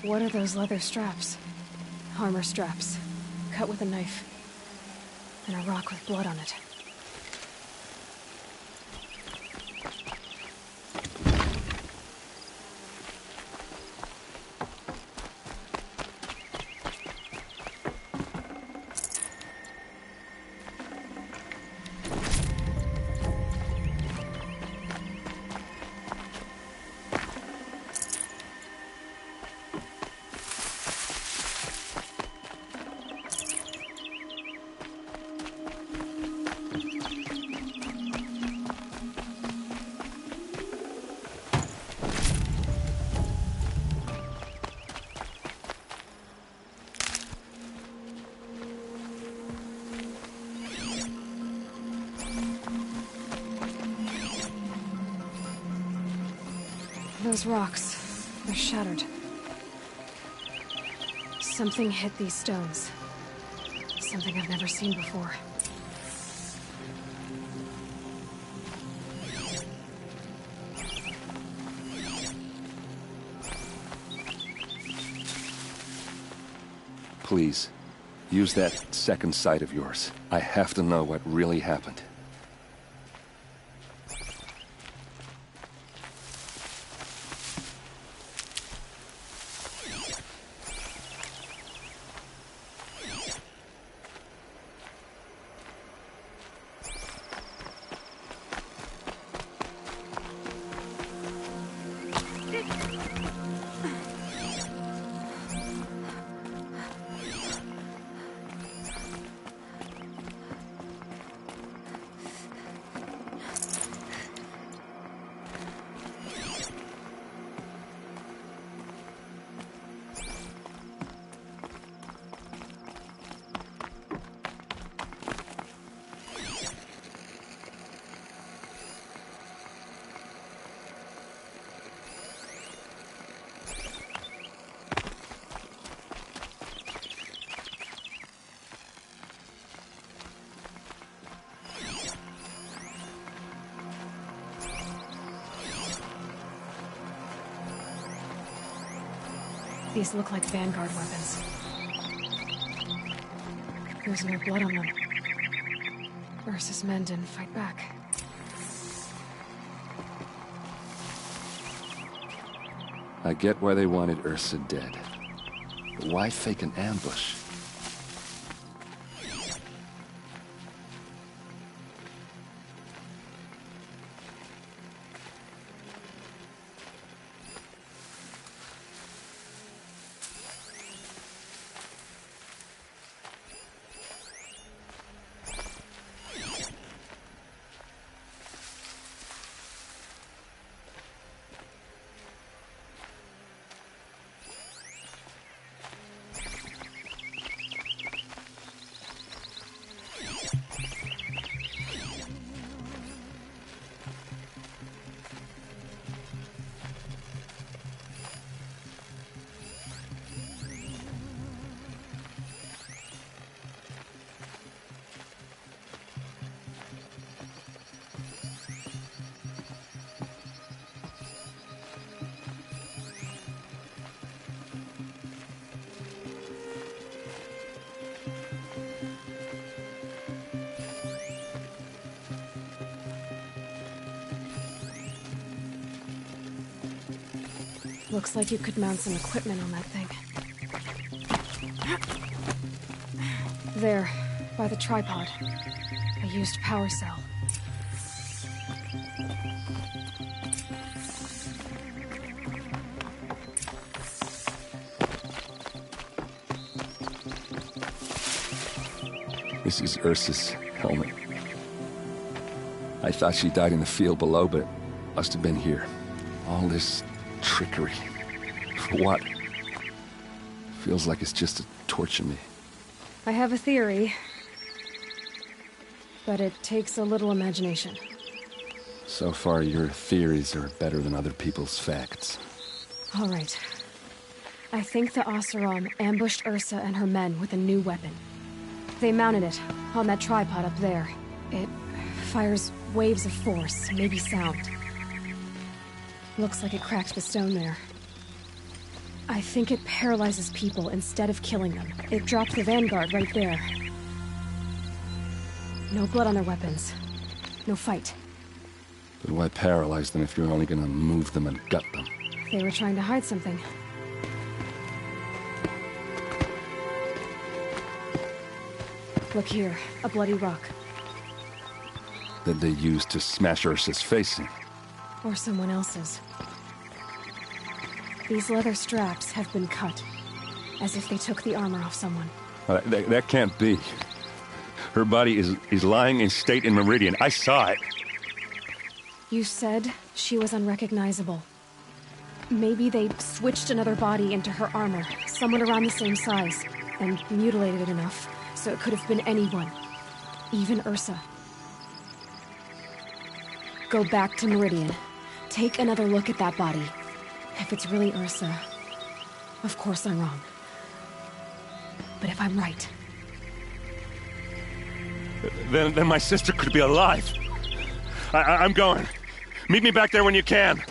What are those leather straps? Armor straps. Cut with a knife. And a rock with blood on it. Those rocks, they're shattered. Something hit these stones. Something I've never seen before. Please, use that second sight of yours. I have to know what really happened. These look like Vanguard weapons. There's no blood on them. Ursa's men didn't fight back. I get why they wanted Ursa dead. But why fake an ambush? Looks like you could mount some equipment on that thing. There, by the tripod. A used power cell. This is Ursa's helmet. I thought she died in the field below, but it must have been here. All this trickery. For what? Feels like it's just to torture me. I have a theory, but it takes a little imagination. So far, your theories are better than other people's facts. All right. I think the Oseram ambushed Ursa and her men with a new weapon. They mounted it on that tripod up there. It fires waves of force, maybe sound. Looks like it cracked the stone there. I think it paralyzes people instead of killing them. It dropped the vanguard right there. No blood on their weapons. No fight. But why paralyze them if you're only gonna move them and gut them? They were trying to hide something. Look here, a bloody rock. That they used to smash Ursa's face in. Or someone else's. These leather straps have been cut, as if they took the armor off someone. That can't be. Her body is lying in state in Meridian. I saw it. You said she was unrecognizable. Maybe they switched another body into her armor, someone around the same size, and mutilated it enough so it could have been anyone, even Ursa. Go back to Meridian. Take another look at that body. If it's really Ursa, of course I'm wrong. But if I'm right... Then my sister could be alive. I'm going. Meet me back there when you can.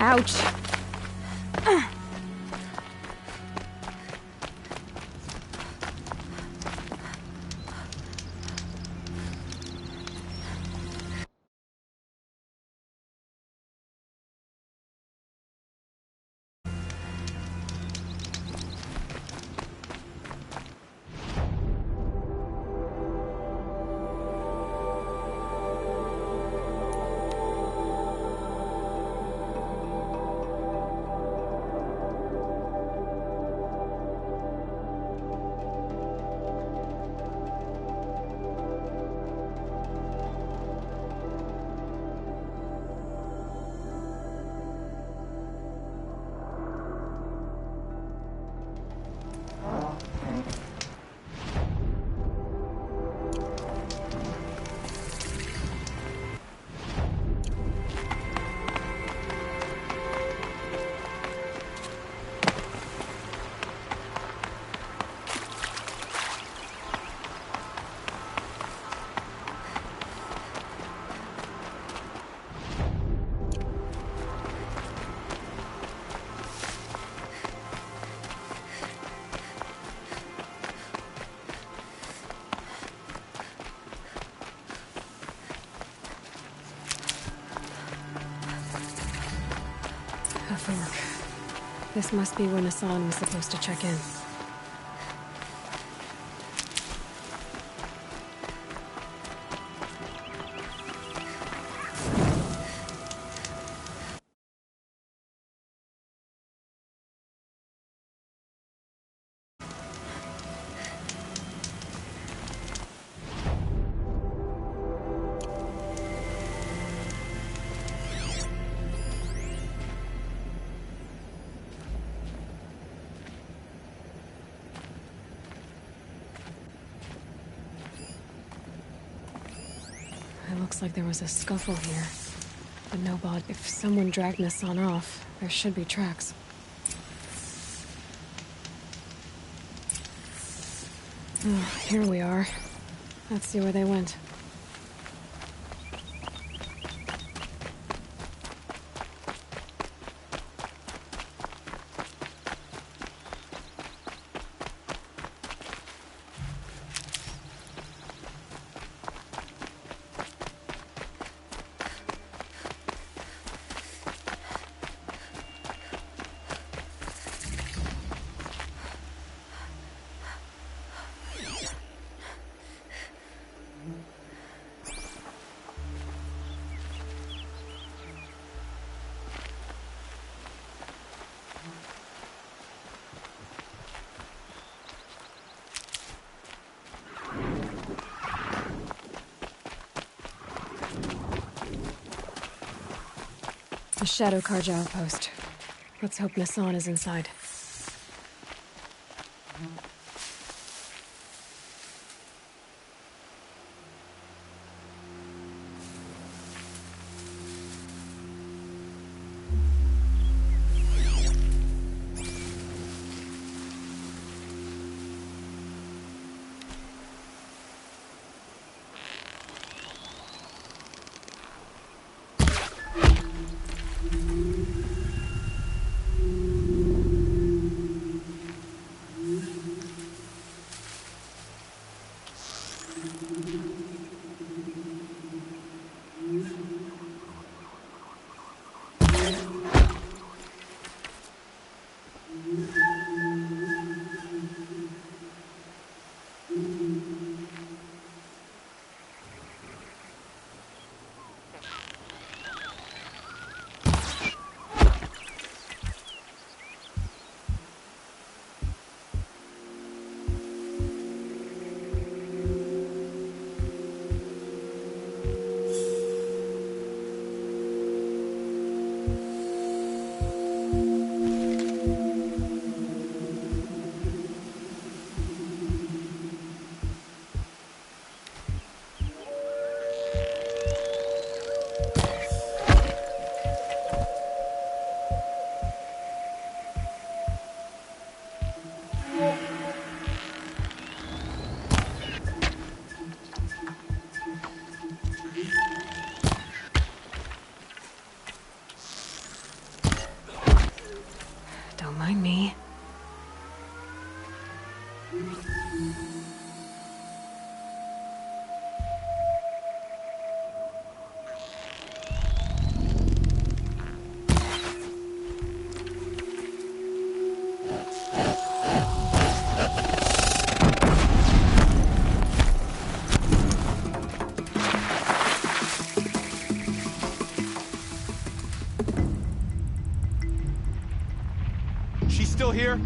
Ouch! A fork. This must be when Hassan was supposed to check in. Looks like there was a scuffle here. But no body. If someone dragged Nassan off, there should be tracks. Oh, here we are. Let's see where they went. The Shadow Carja outpost. Let's hope Nassan is inside. Don't mind me. She's still here?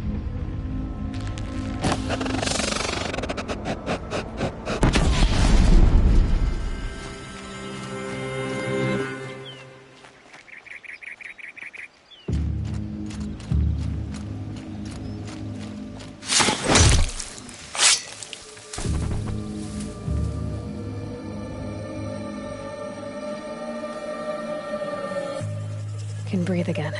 Can breathe again.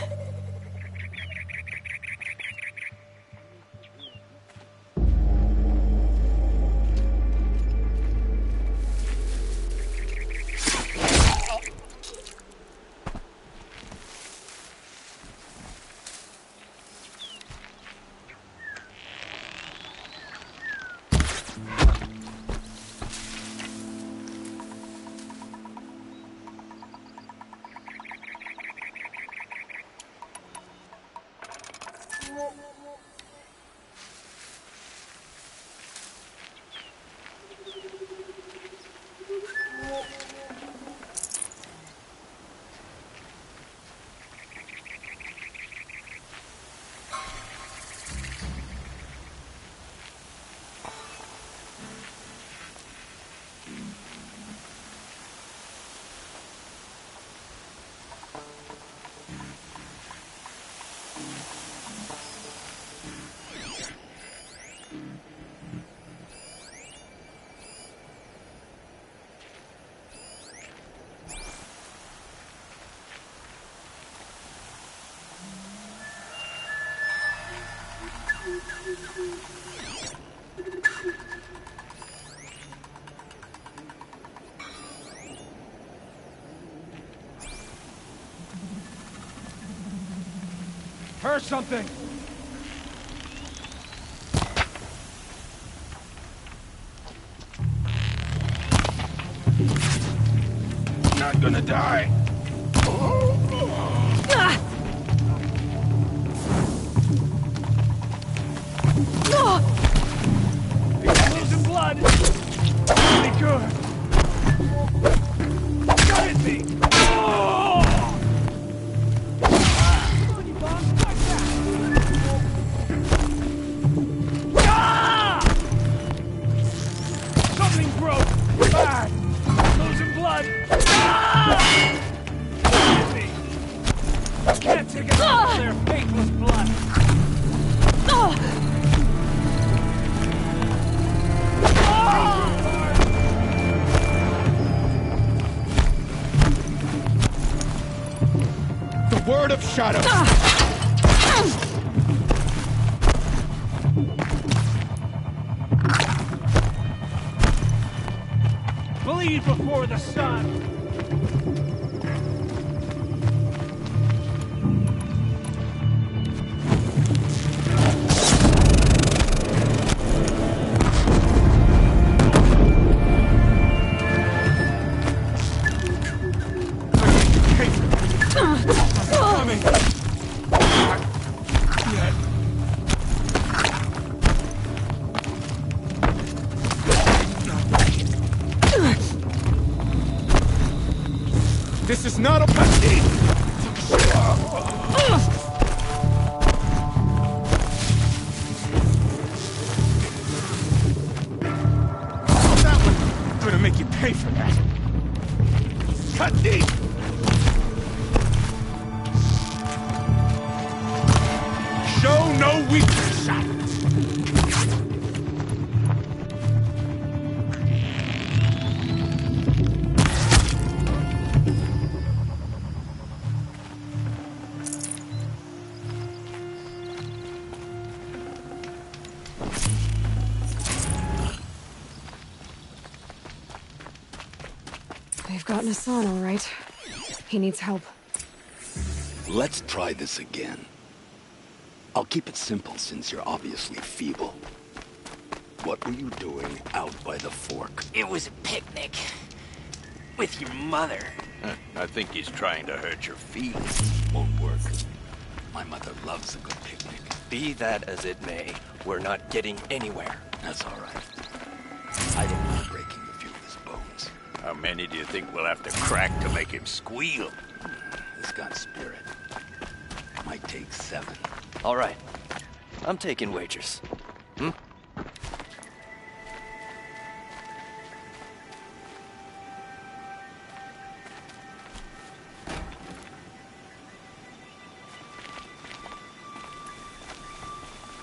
Heard something! Not gonna die. I'm losing blood! Be good! Got it, me! Something broke! Bad! Losing blood! Get me! Can't take it out their faithless blood! The word of Shadow. Bleed before the sun! This is not a pastiche! That one's gonna make you pay for that. Cut deep! Show no weakness! They've gotten Hassan, all right. He needs help. Let's try this again. I'll keep it simple since you're obviously feeble. What were you doing out by the fork? It was a picnic. With your mother. I think he's trying to hurt your feelings. Won't work. My mother loves a good picnic. Be that as it may, we're not getting anywhere. That's all right. I don't mind breaking a few of his bones. How many do you think we'll have to crack to make him squeal? He's got spirit. Might take 7. All right. I'm taking wagers. Hmm?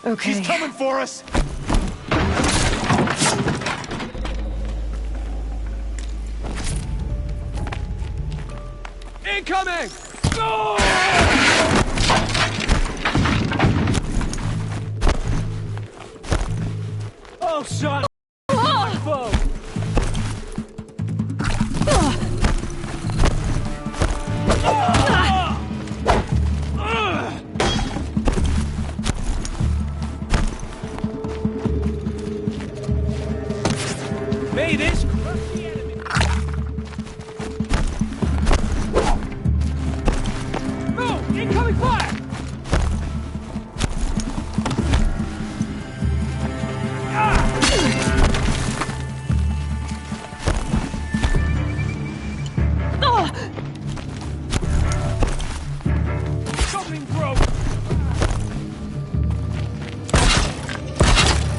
Okay. He's coming for us! Incoming! No! Oh, son! My foe! May this crush the enemy! No! Incoming fire! Something broke!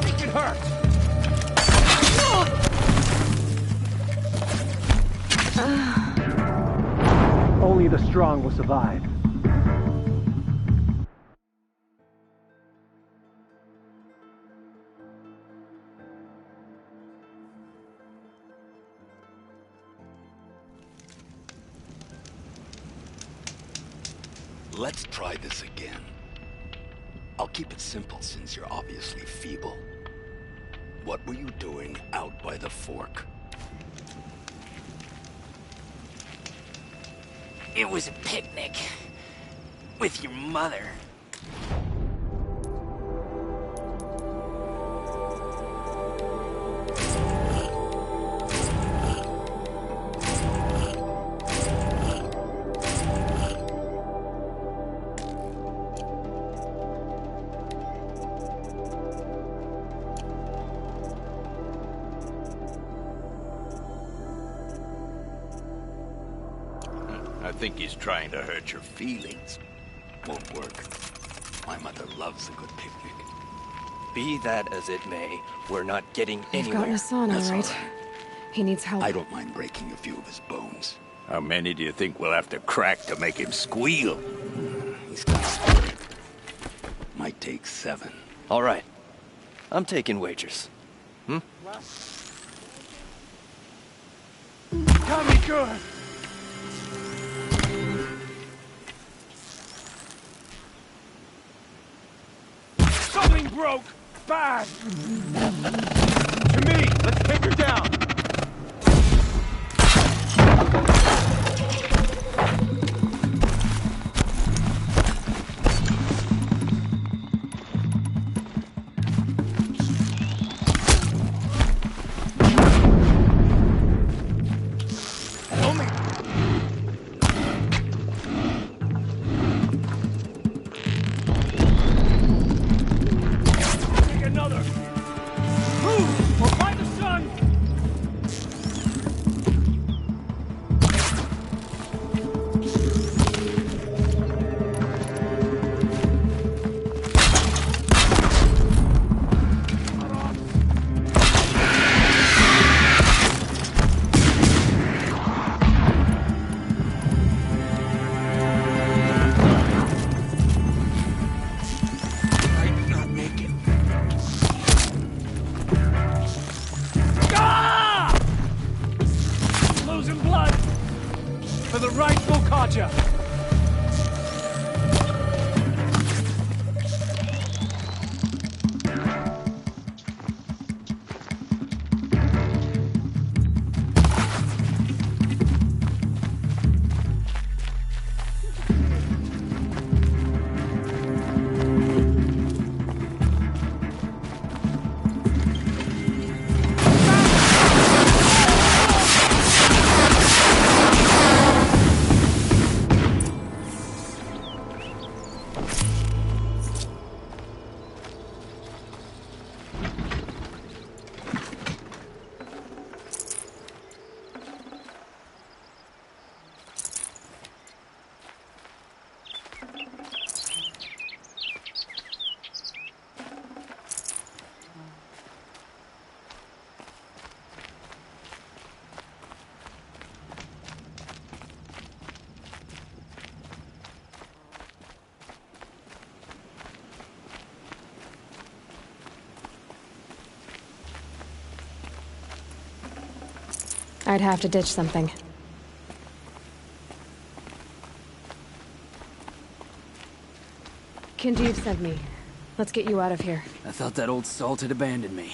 It can hurt! Only the strong will survive. Let's try this again. I'll keep it simple since you're obviously feeble. What were you doing out by the fork? It was a picnic. With your mother. I think he's trying to hurt your feelings. Won't work. My mother loves a good picnic. Be that as it may, we're not getting You've anywhere. got Hassan, all That's all right. right. He needs help. I don't mind breaking a few of his bones. How many do you think we'll have to crack to make him squeal? He's got spirit. Might take 7. All right. I'm taking wagers. Got me good. Something broke. Bad. To me. Let's take her down. I'd have to ditch something. Kinjeev sent me. Let's get you out of here. I thought that old salt had abandoned me.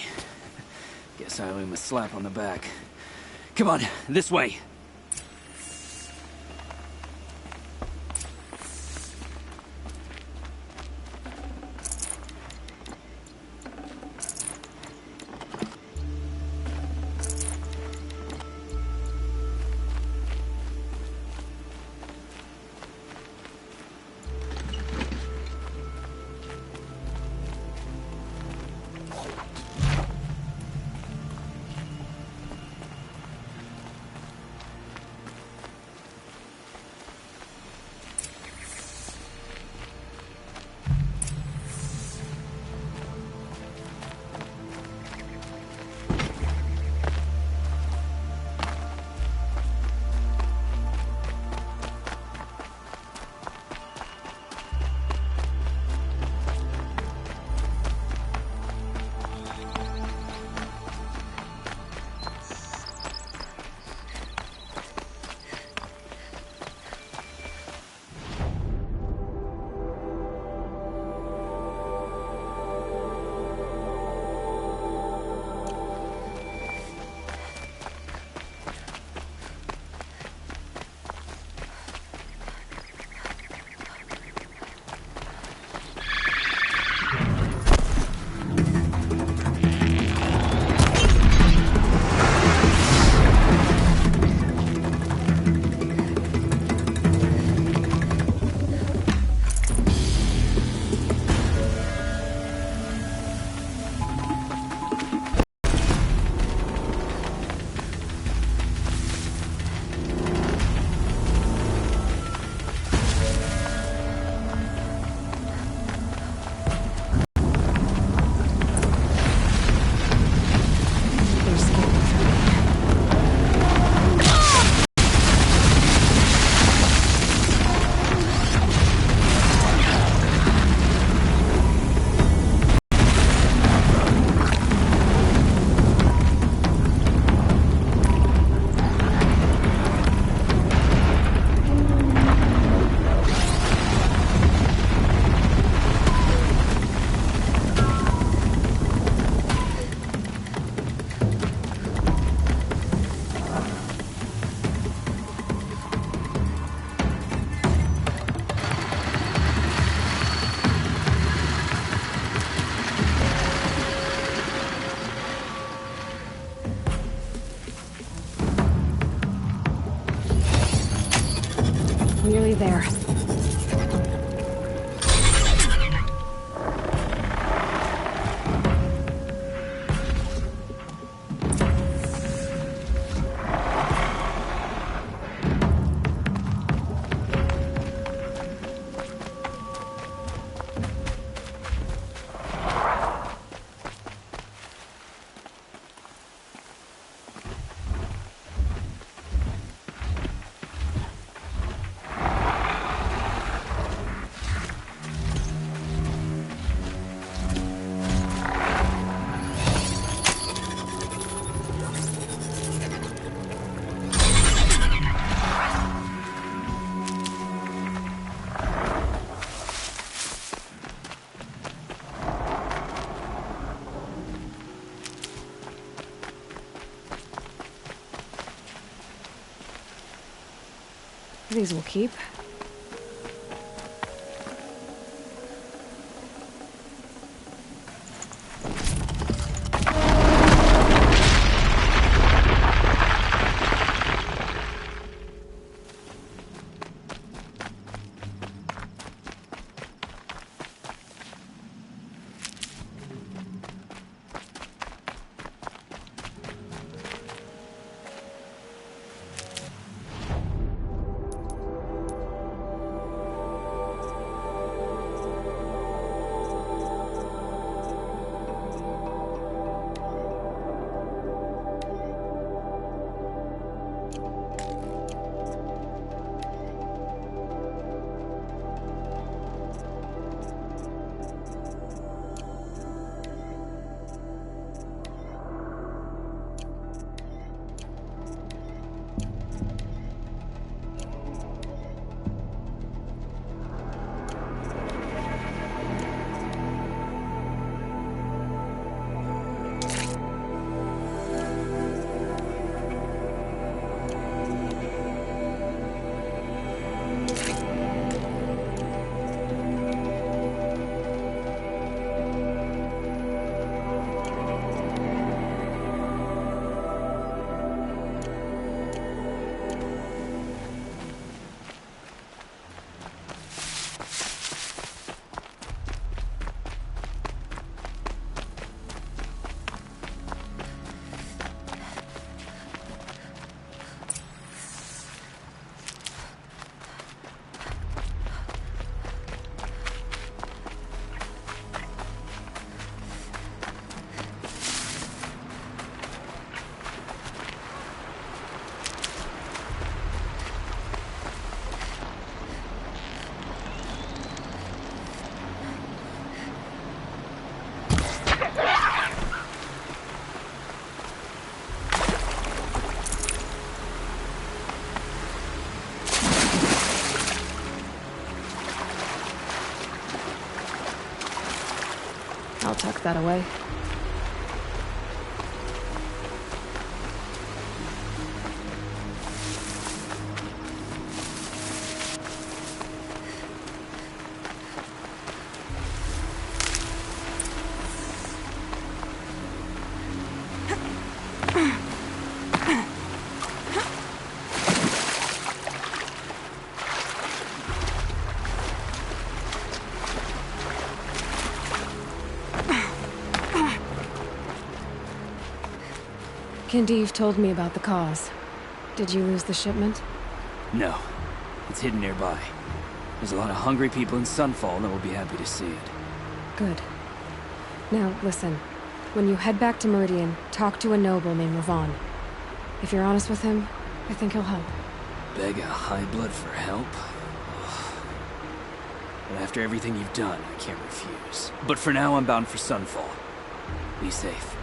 Guess I owe him a slap on the back. Come on, this way. Nearly there. These will keep. I'll tuck that away. Kendive told me about the cause. Did you lose the shipment? No. It's hidden nearby. There's a lot of hungry people in Sunfall that will be happy to see it. Good. Now, listen. When you head back to Meridian, talk to a noble named Ravon. If you're honest with him, I think he'll help. Beg a high blood for help? But after everything you've done, I can't refuse. But for now, I'm bound for Sunfall. Be safe.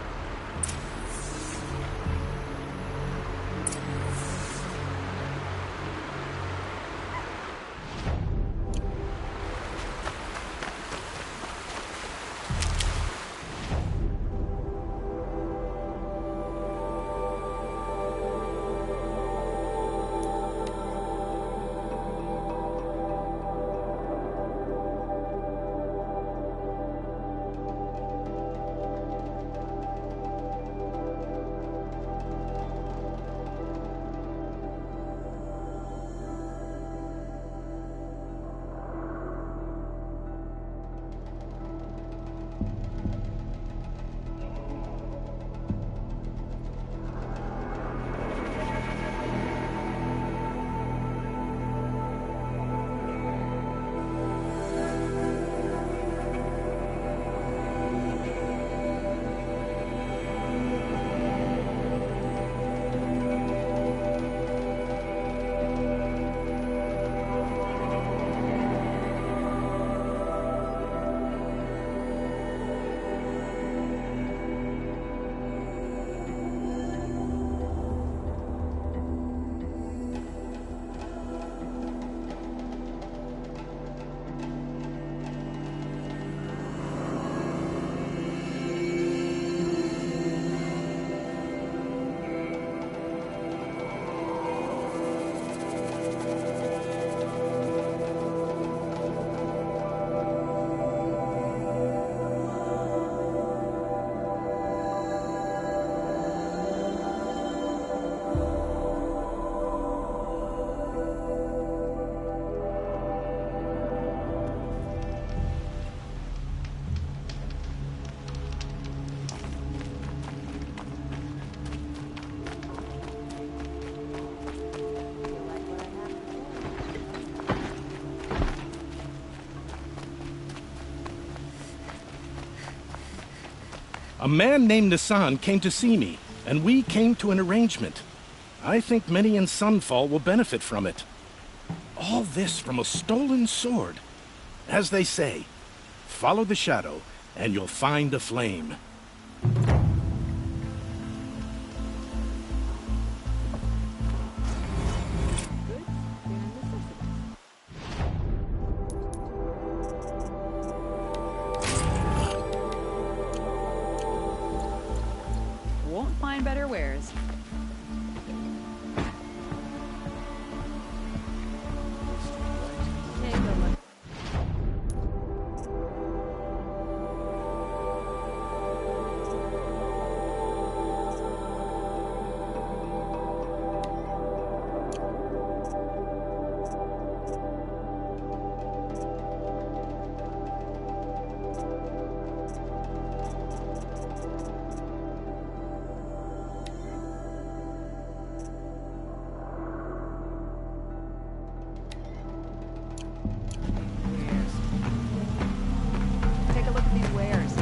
A man named Nissan came to see me, and we came to an arrangement. I think many in Sunfall will benefit from it. All this from a stolen sword. As they say, follow the shadow, and you'll find a flame. Won't find better wares. Hey, good luck. Take a look at these wares.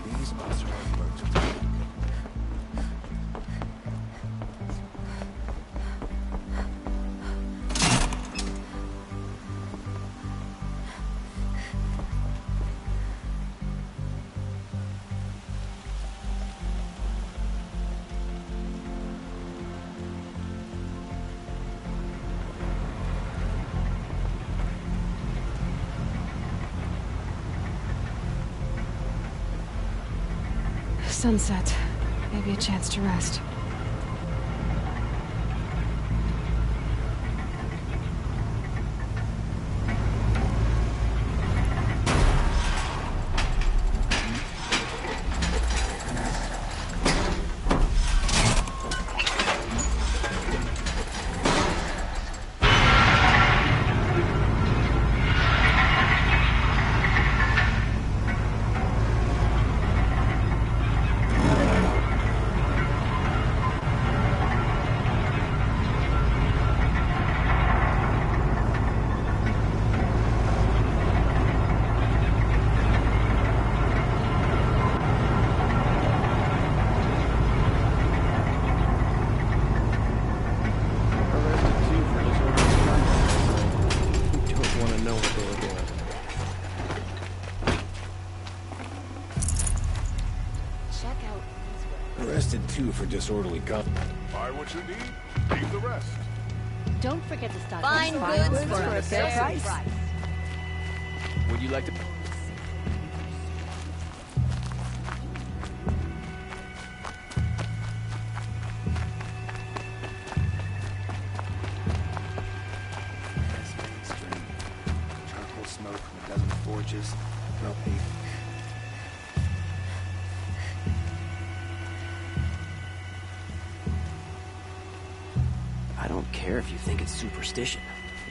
These must have merchants. Sunset. Maybe a chance to rest. Arrested 2 for disorderly conduct. Buy what you need, leave the rest. Don't forget to stock Fine goods for a fair price. Would you like to... Charcoal smoke from a dozen forges. No pay. I don't care if you think it's superstition.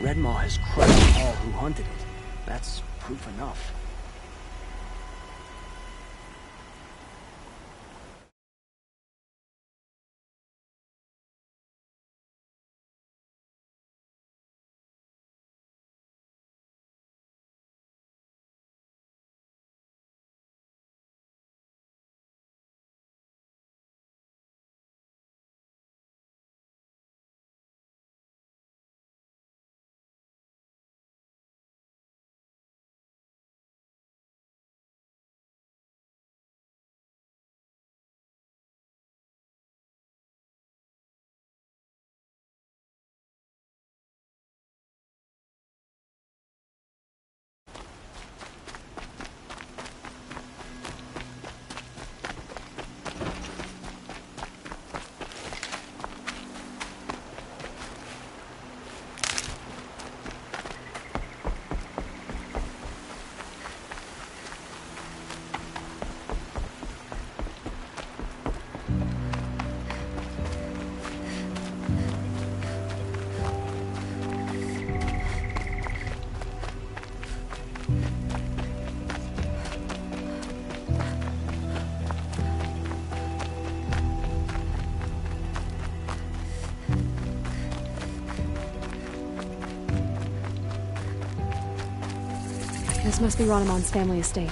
Red Maw has crushed all who hunted it. That's proof enough. This must be Ronamon's family estate.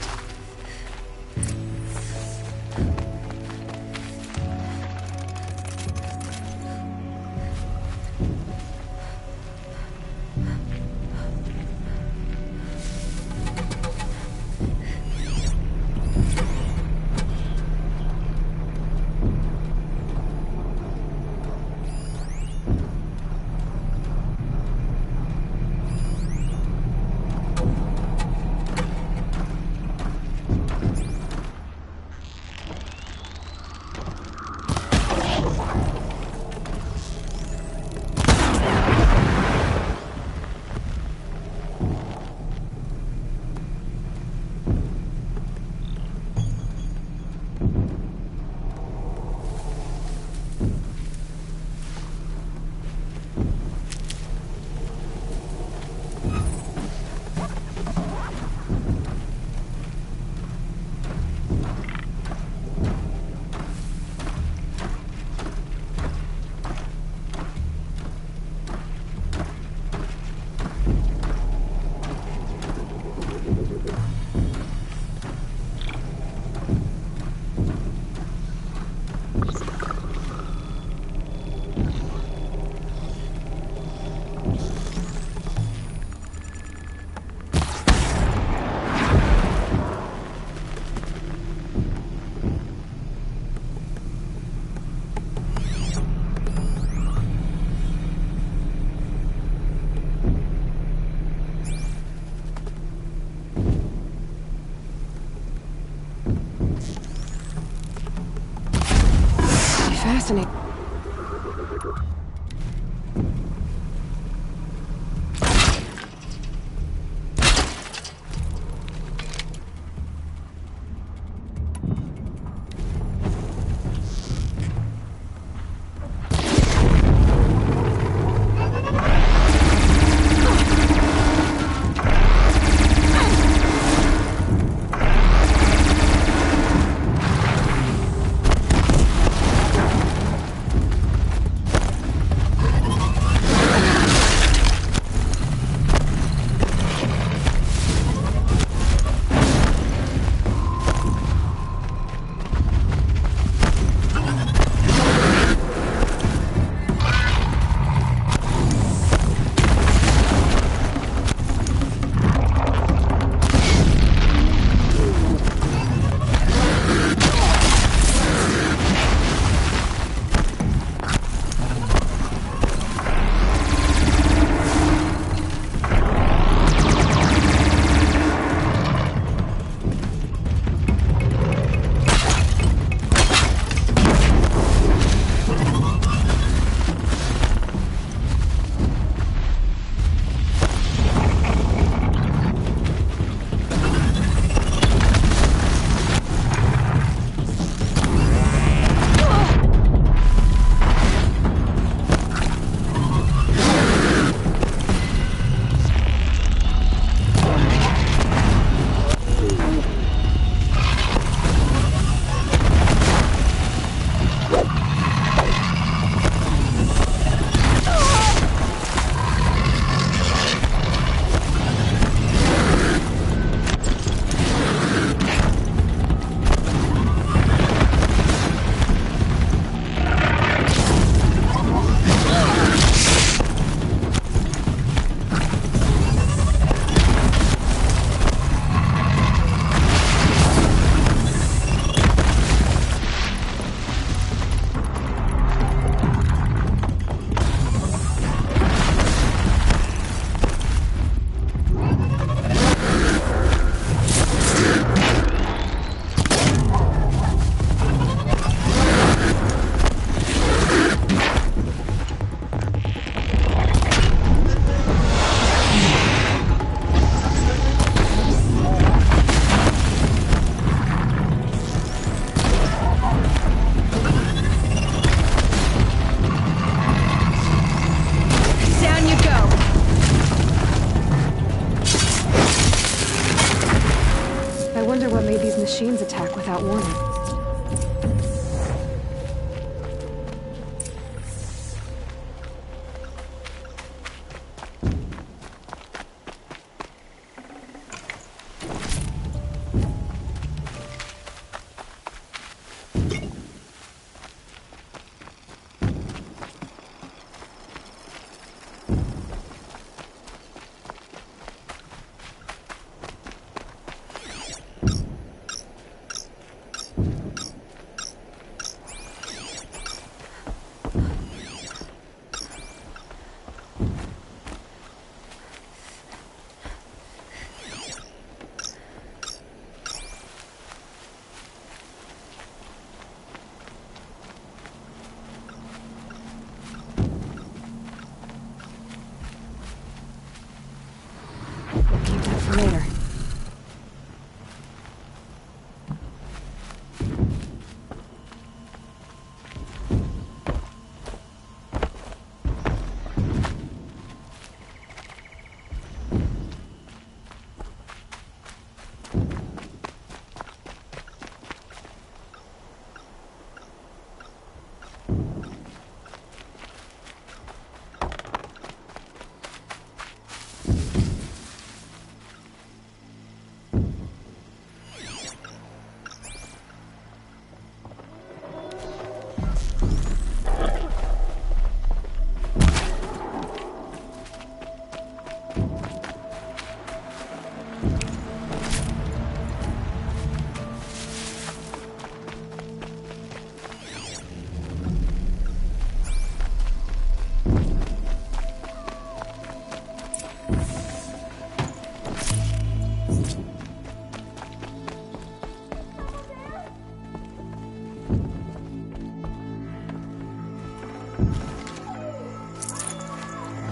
Fascinating. Machines attack without warning.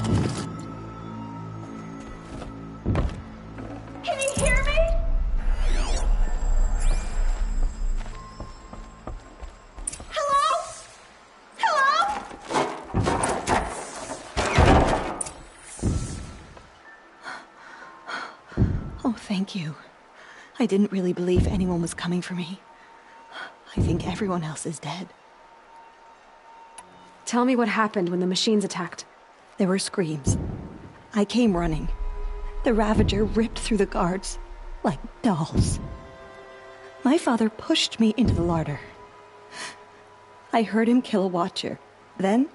Can you hear me? Hello? Hello? Oh, thank you. I didn't really believe anyone was coming for me. I think everyone else is dead. Tell me what happened when the machines attacked. There were screams. I came running. The Ravager ripped through the guards like dolls. My father pushed me into the larder. I heard him kill a watcher. Then,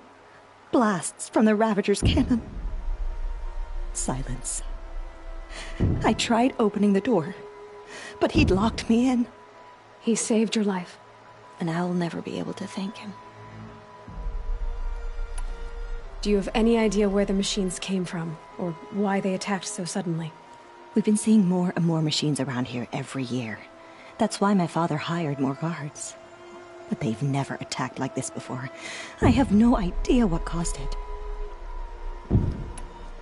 blasts from the Ravager's cannon. Silence. I tried opening the door, but he'd locked me in. He saved your life. And I'll never be able to thank him. Do you have any idea where the machines came from, or why they attacked so suddenly? We've been seeing more and more machines around here every year. That's why my father hired more guards. But they've never attacked like this before. I have no idea what caused it.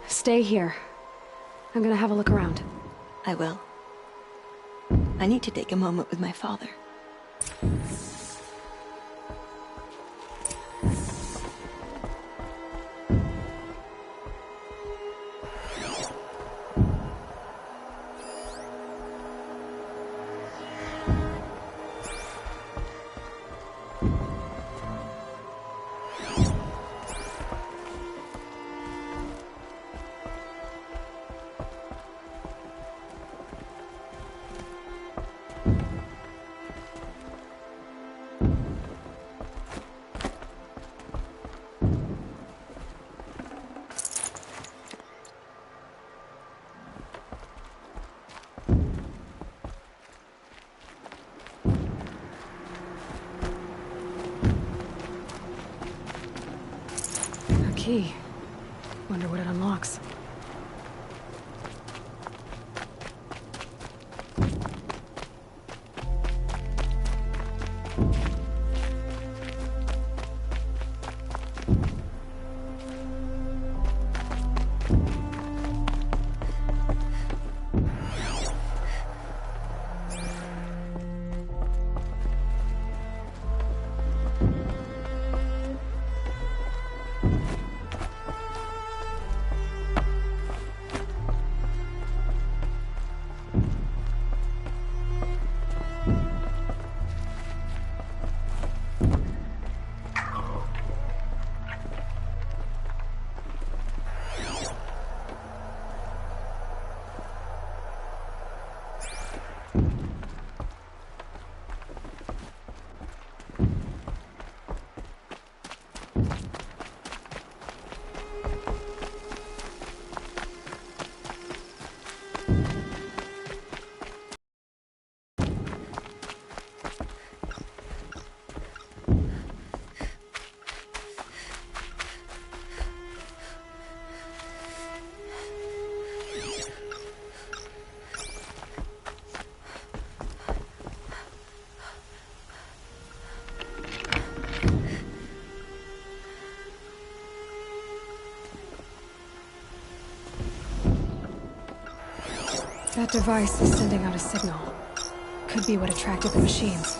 Stay here. I'm gonna have a look around. I will. I need to take a moment with my father. Key. Wonder what it unlocks. That device is sending out a signal. Could be what attracted the machines.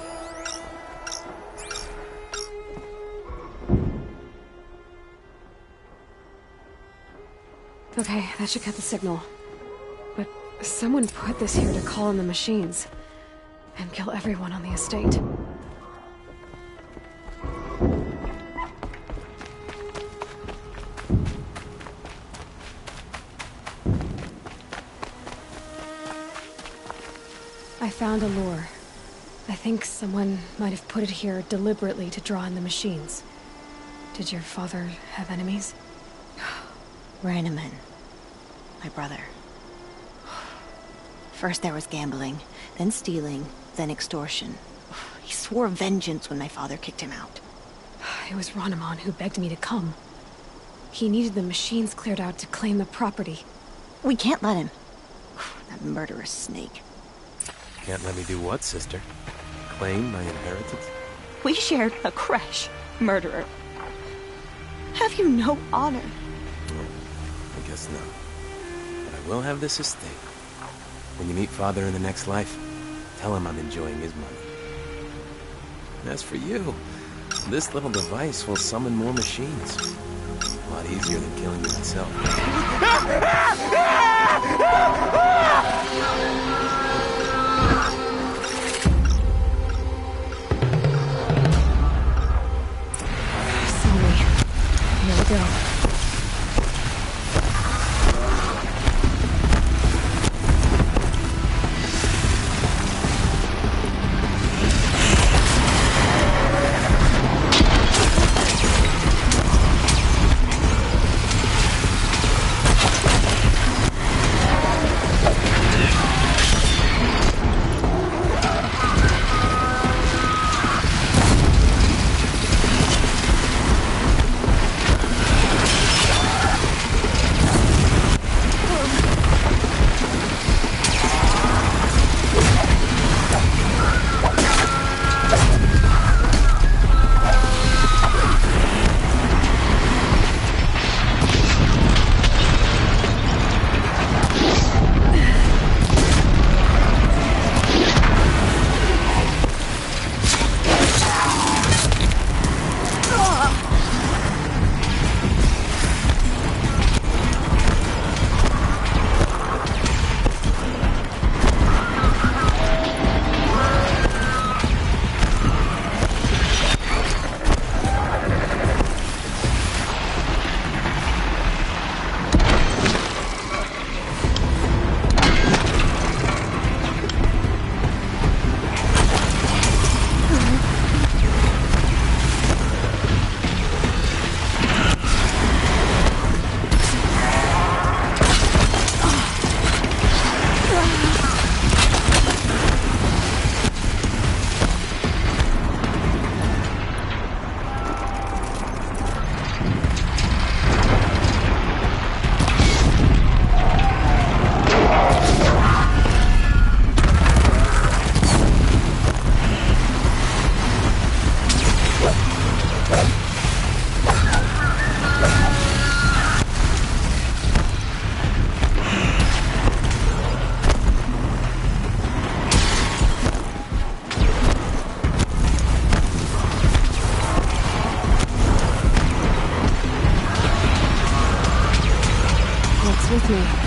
Okay, that should cut the signal. But someone put this here to call in the machines. And kill everyone on the estate. I found a lure. I think someone might have put it here deliberately to draw in the machines. Did your father have enemies? Rainaman. My brother. First there was gambling, then stealing, then extortion. He swore vengeance when my father kicked him out. It was Rainaman who begged me to come. He needed the machines cleared out to claim the property. We can't let him. That murderous snake. Can't let me do what, sister? Claim my inheritance? We shared a creche, murderer. Have you no honor? guess not. But I will have this estate. When you meet Father in the next life, tell him I'm enjoying his money. And as for you, this little device will summon more machines. A lot easier than killing you myself. Sorry. Here we go. With me.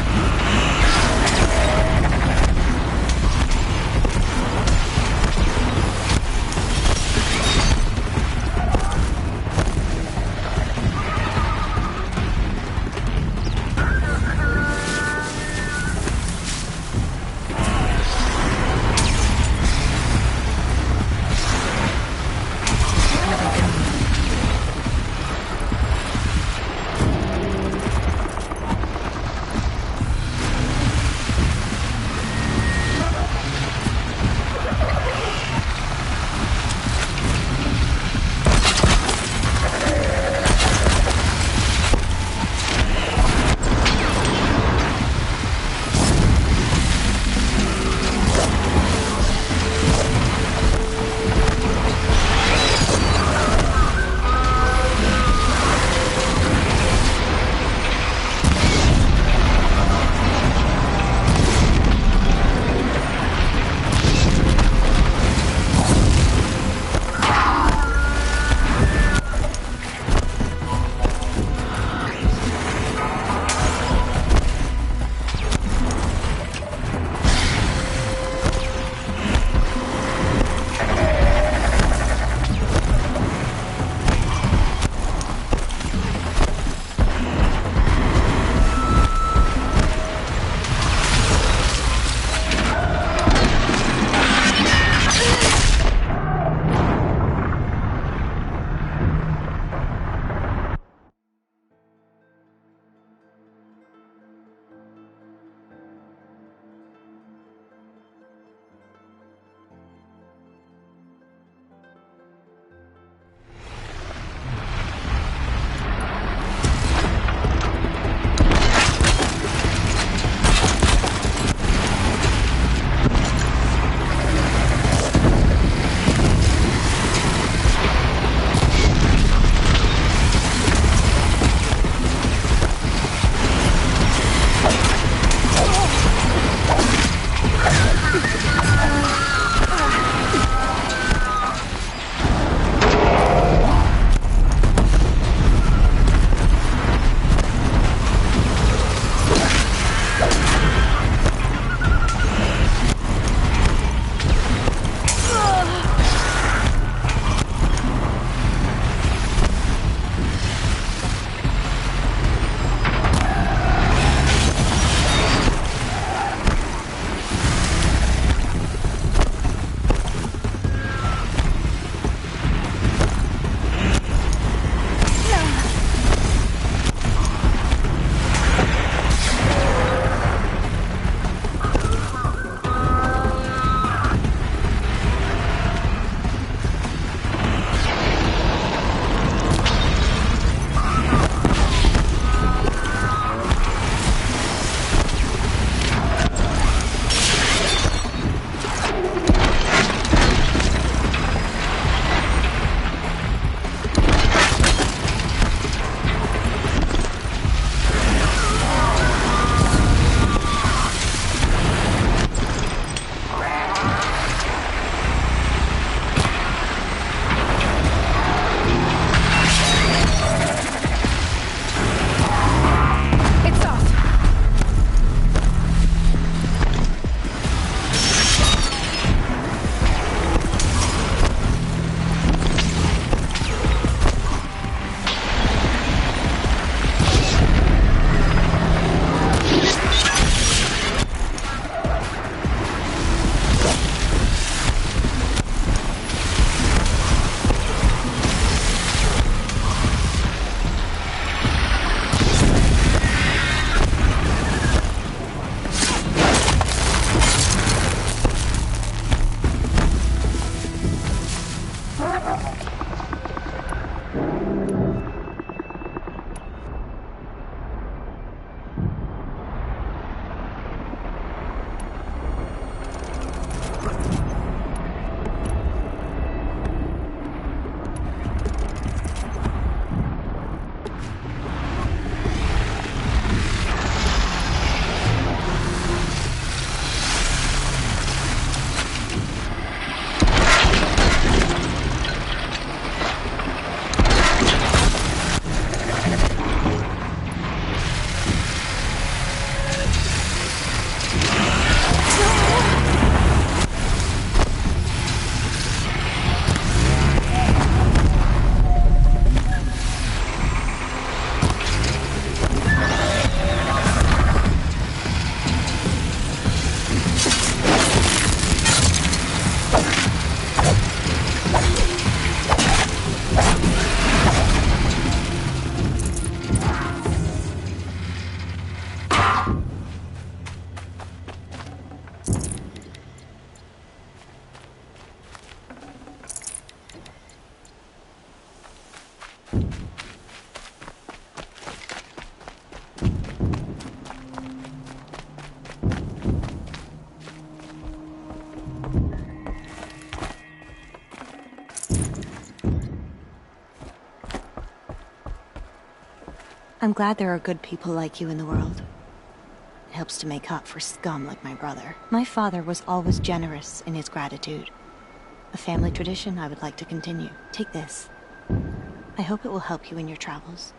I'm glad there are good people like you in the world. It helps to make up for scum like my brother. My father was always generous in his gratitude. A family tradition I would like to continue. Take this. I hope it will help you in your travels.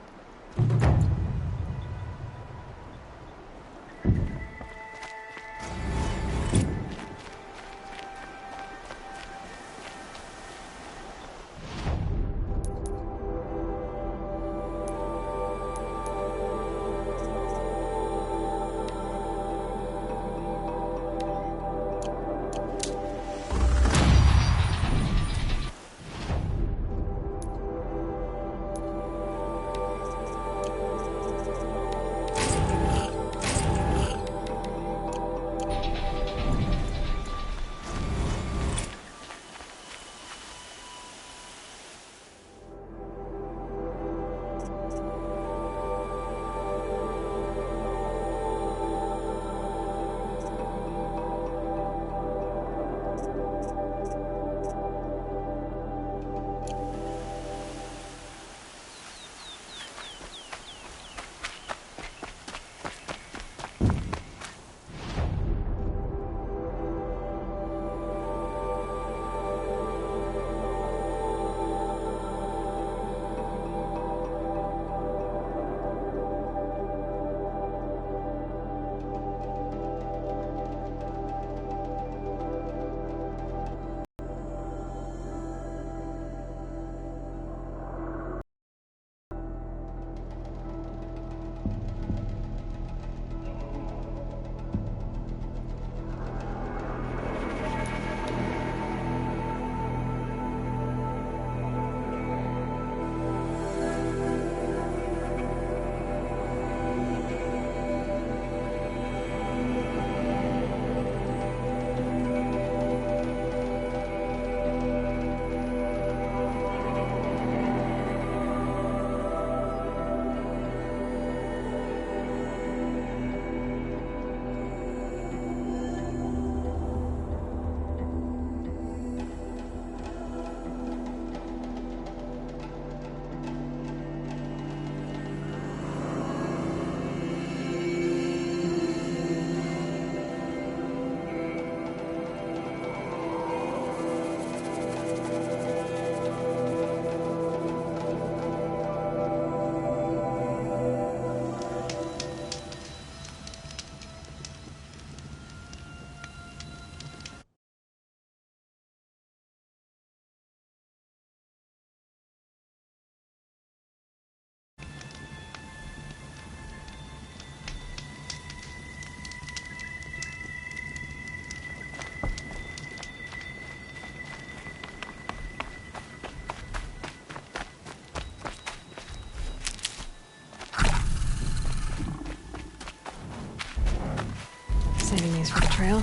Saving these for the trail.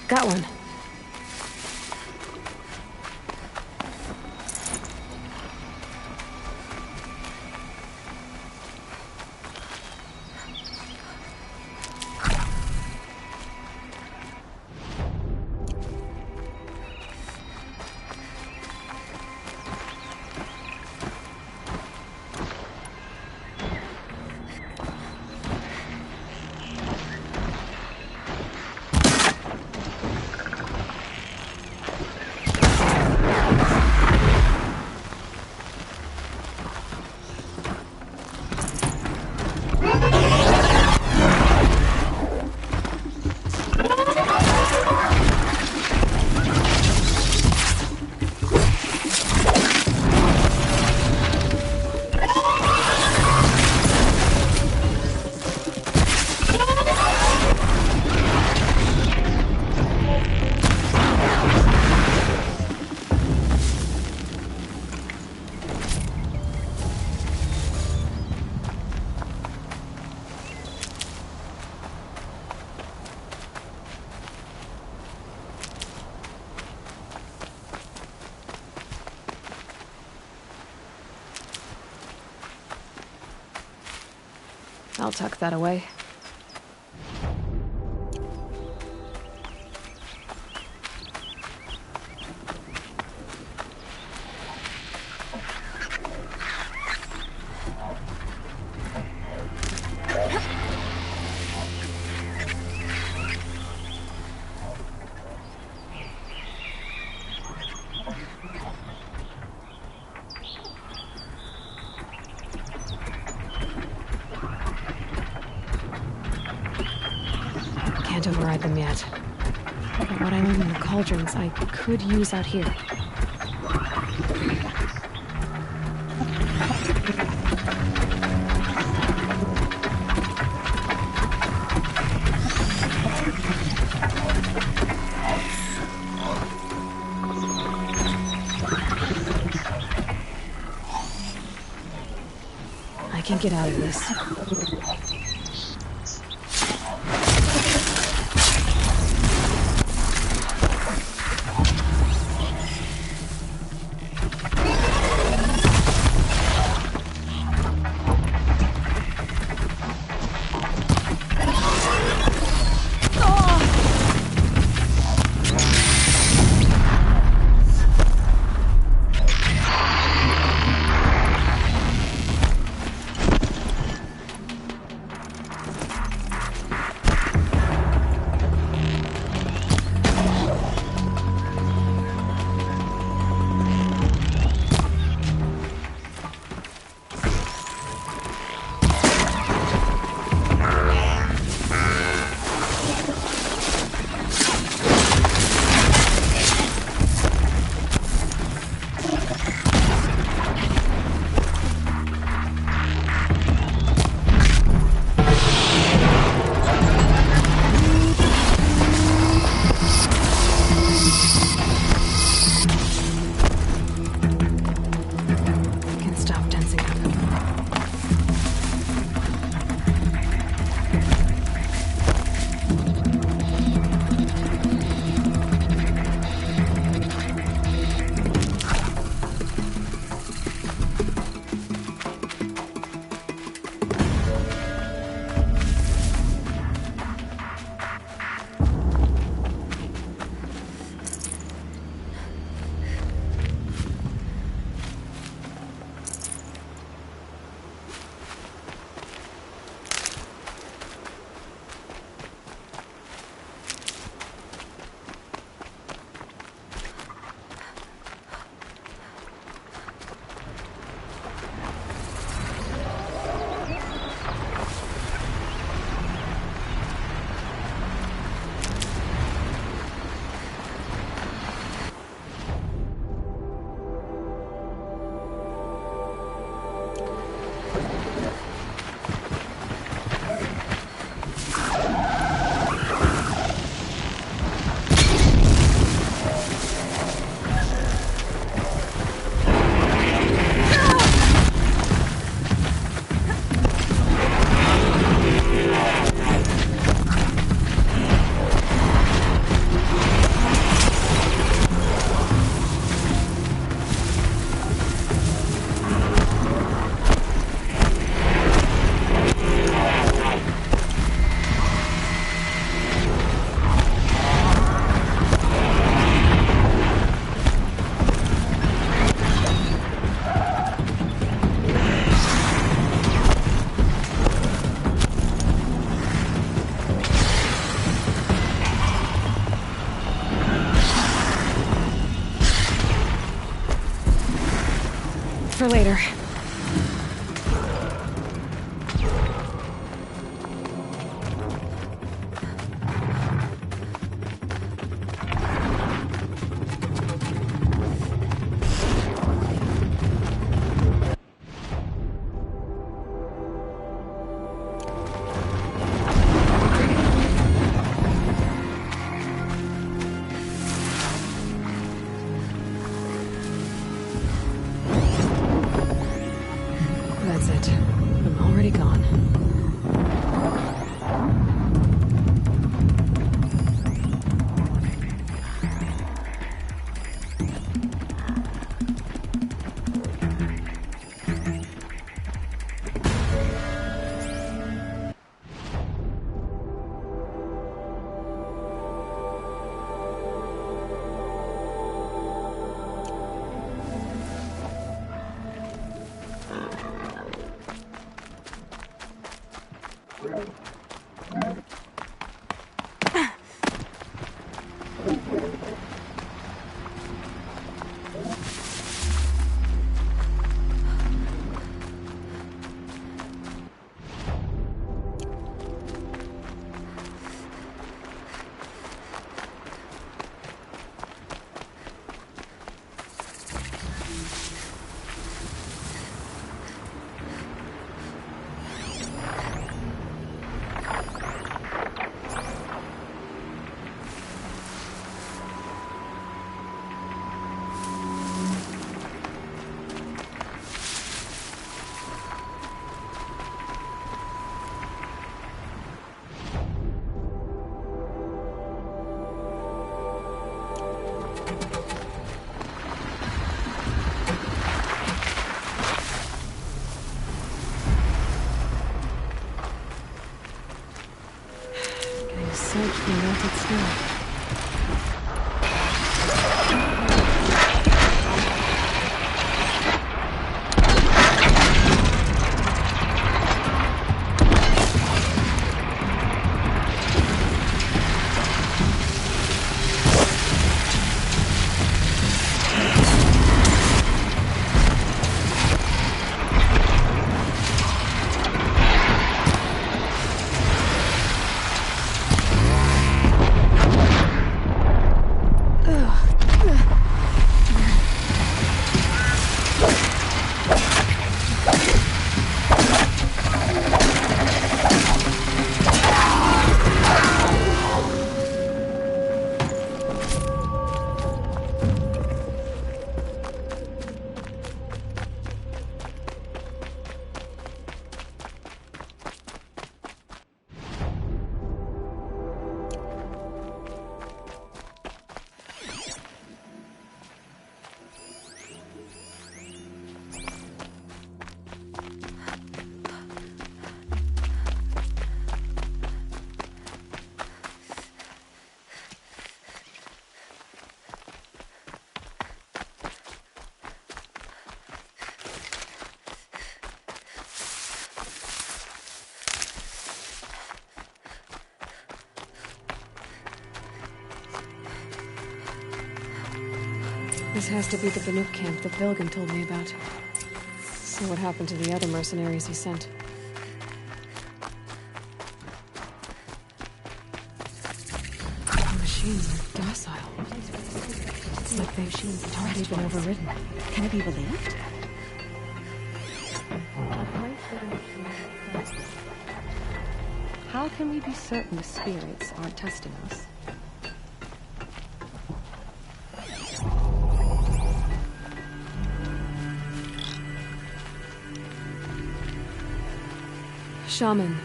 Got one. I'll tuck that away. Can't override them yet. But what I learned in the cauldrons, I could use out here. I can get out of this. For later. soaked in melted snow. This has to be the Banuk camp that Vilgan told me about. So what happened to the other mercenaries he sent? The machines are docile. It's like they've already been overridden. Can it be believed? How can we be certain the spirits aren't testing us? Shaman,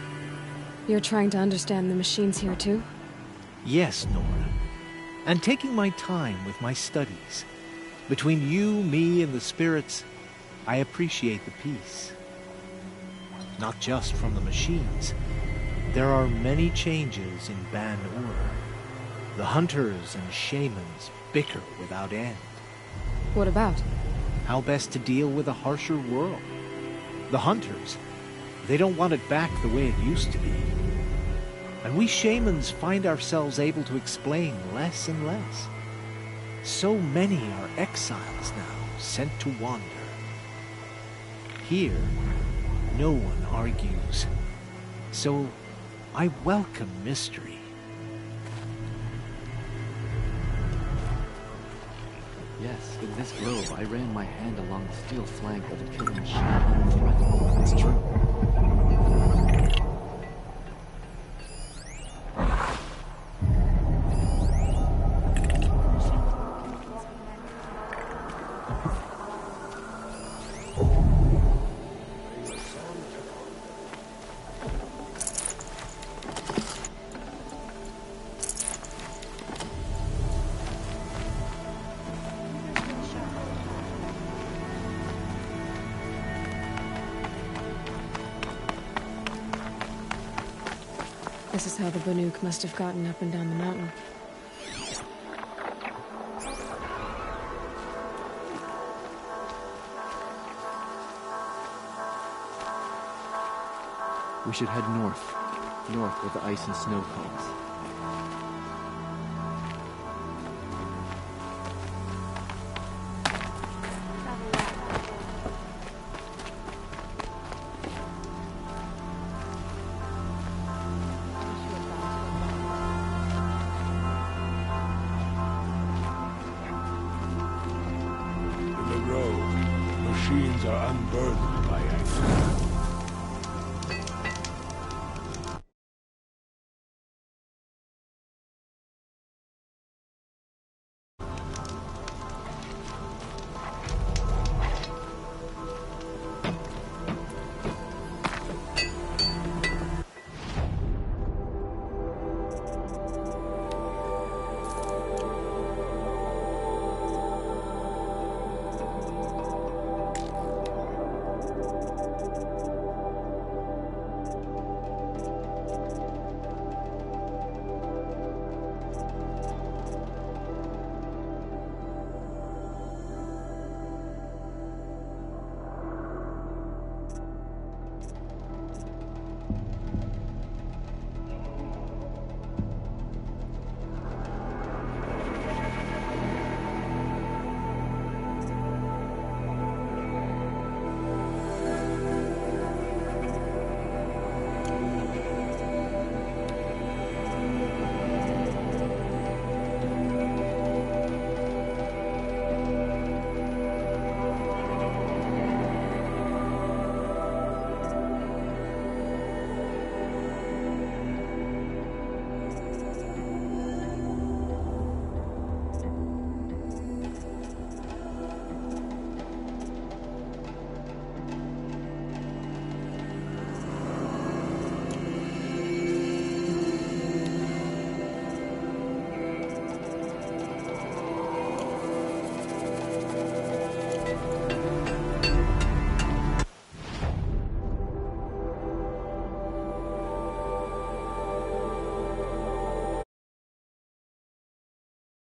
you're trying to understand the machines here too? Yes, Nora. And taking my time with my studies. Between you, me, and the spirits, I appreciate the peace. Not just from the machines. There are many changes in Ban-Ur. The hunters and shamans bicker without end. What about? How best to deal with a harsher world. The hunters, they don't want it back the way it used to be. And we shamans find ourselves able to explain less and less. So many are exiles now, sent to wander. Here, no one argues. So I welcome mystery. Yes, in this globe, I ran my hand along the steel flank of a killing machine unthreatened. It's true. This is how the Banuk must have gotten up and down the mountain. We should head north. North where the ice and snow comes. In the road, machines are unburdened by anger.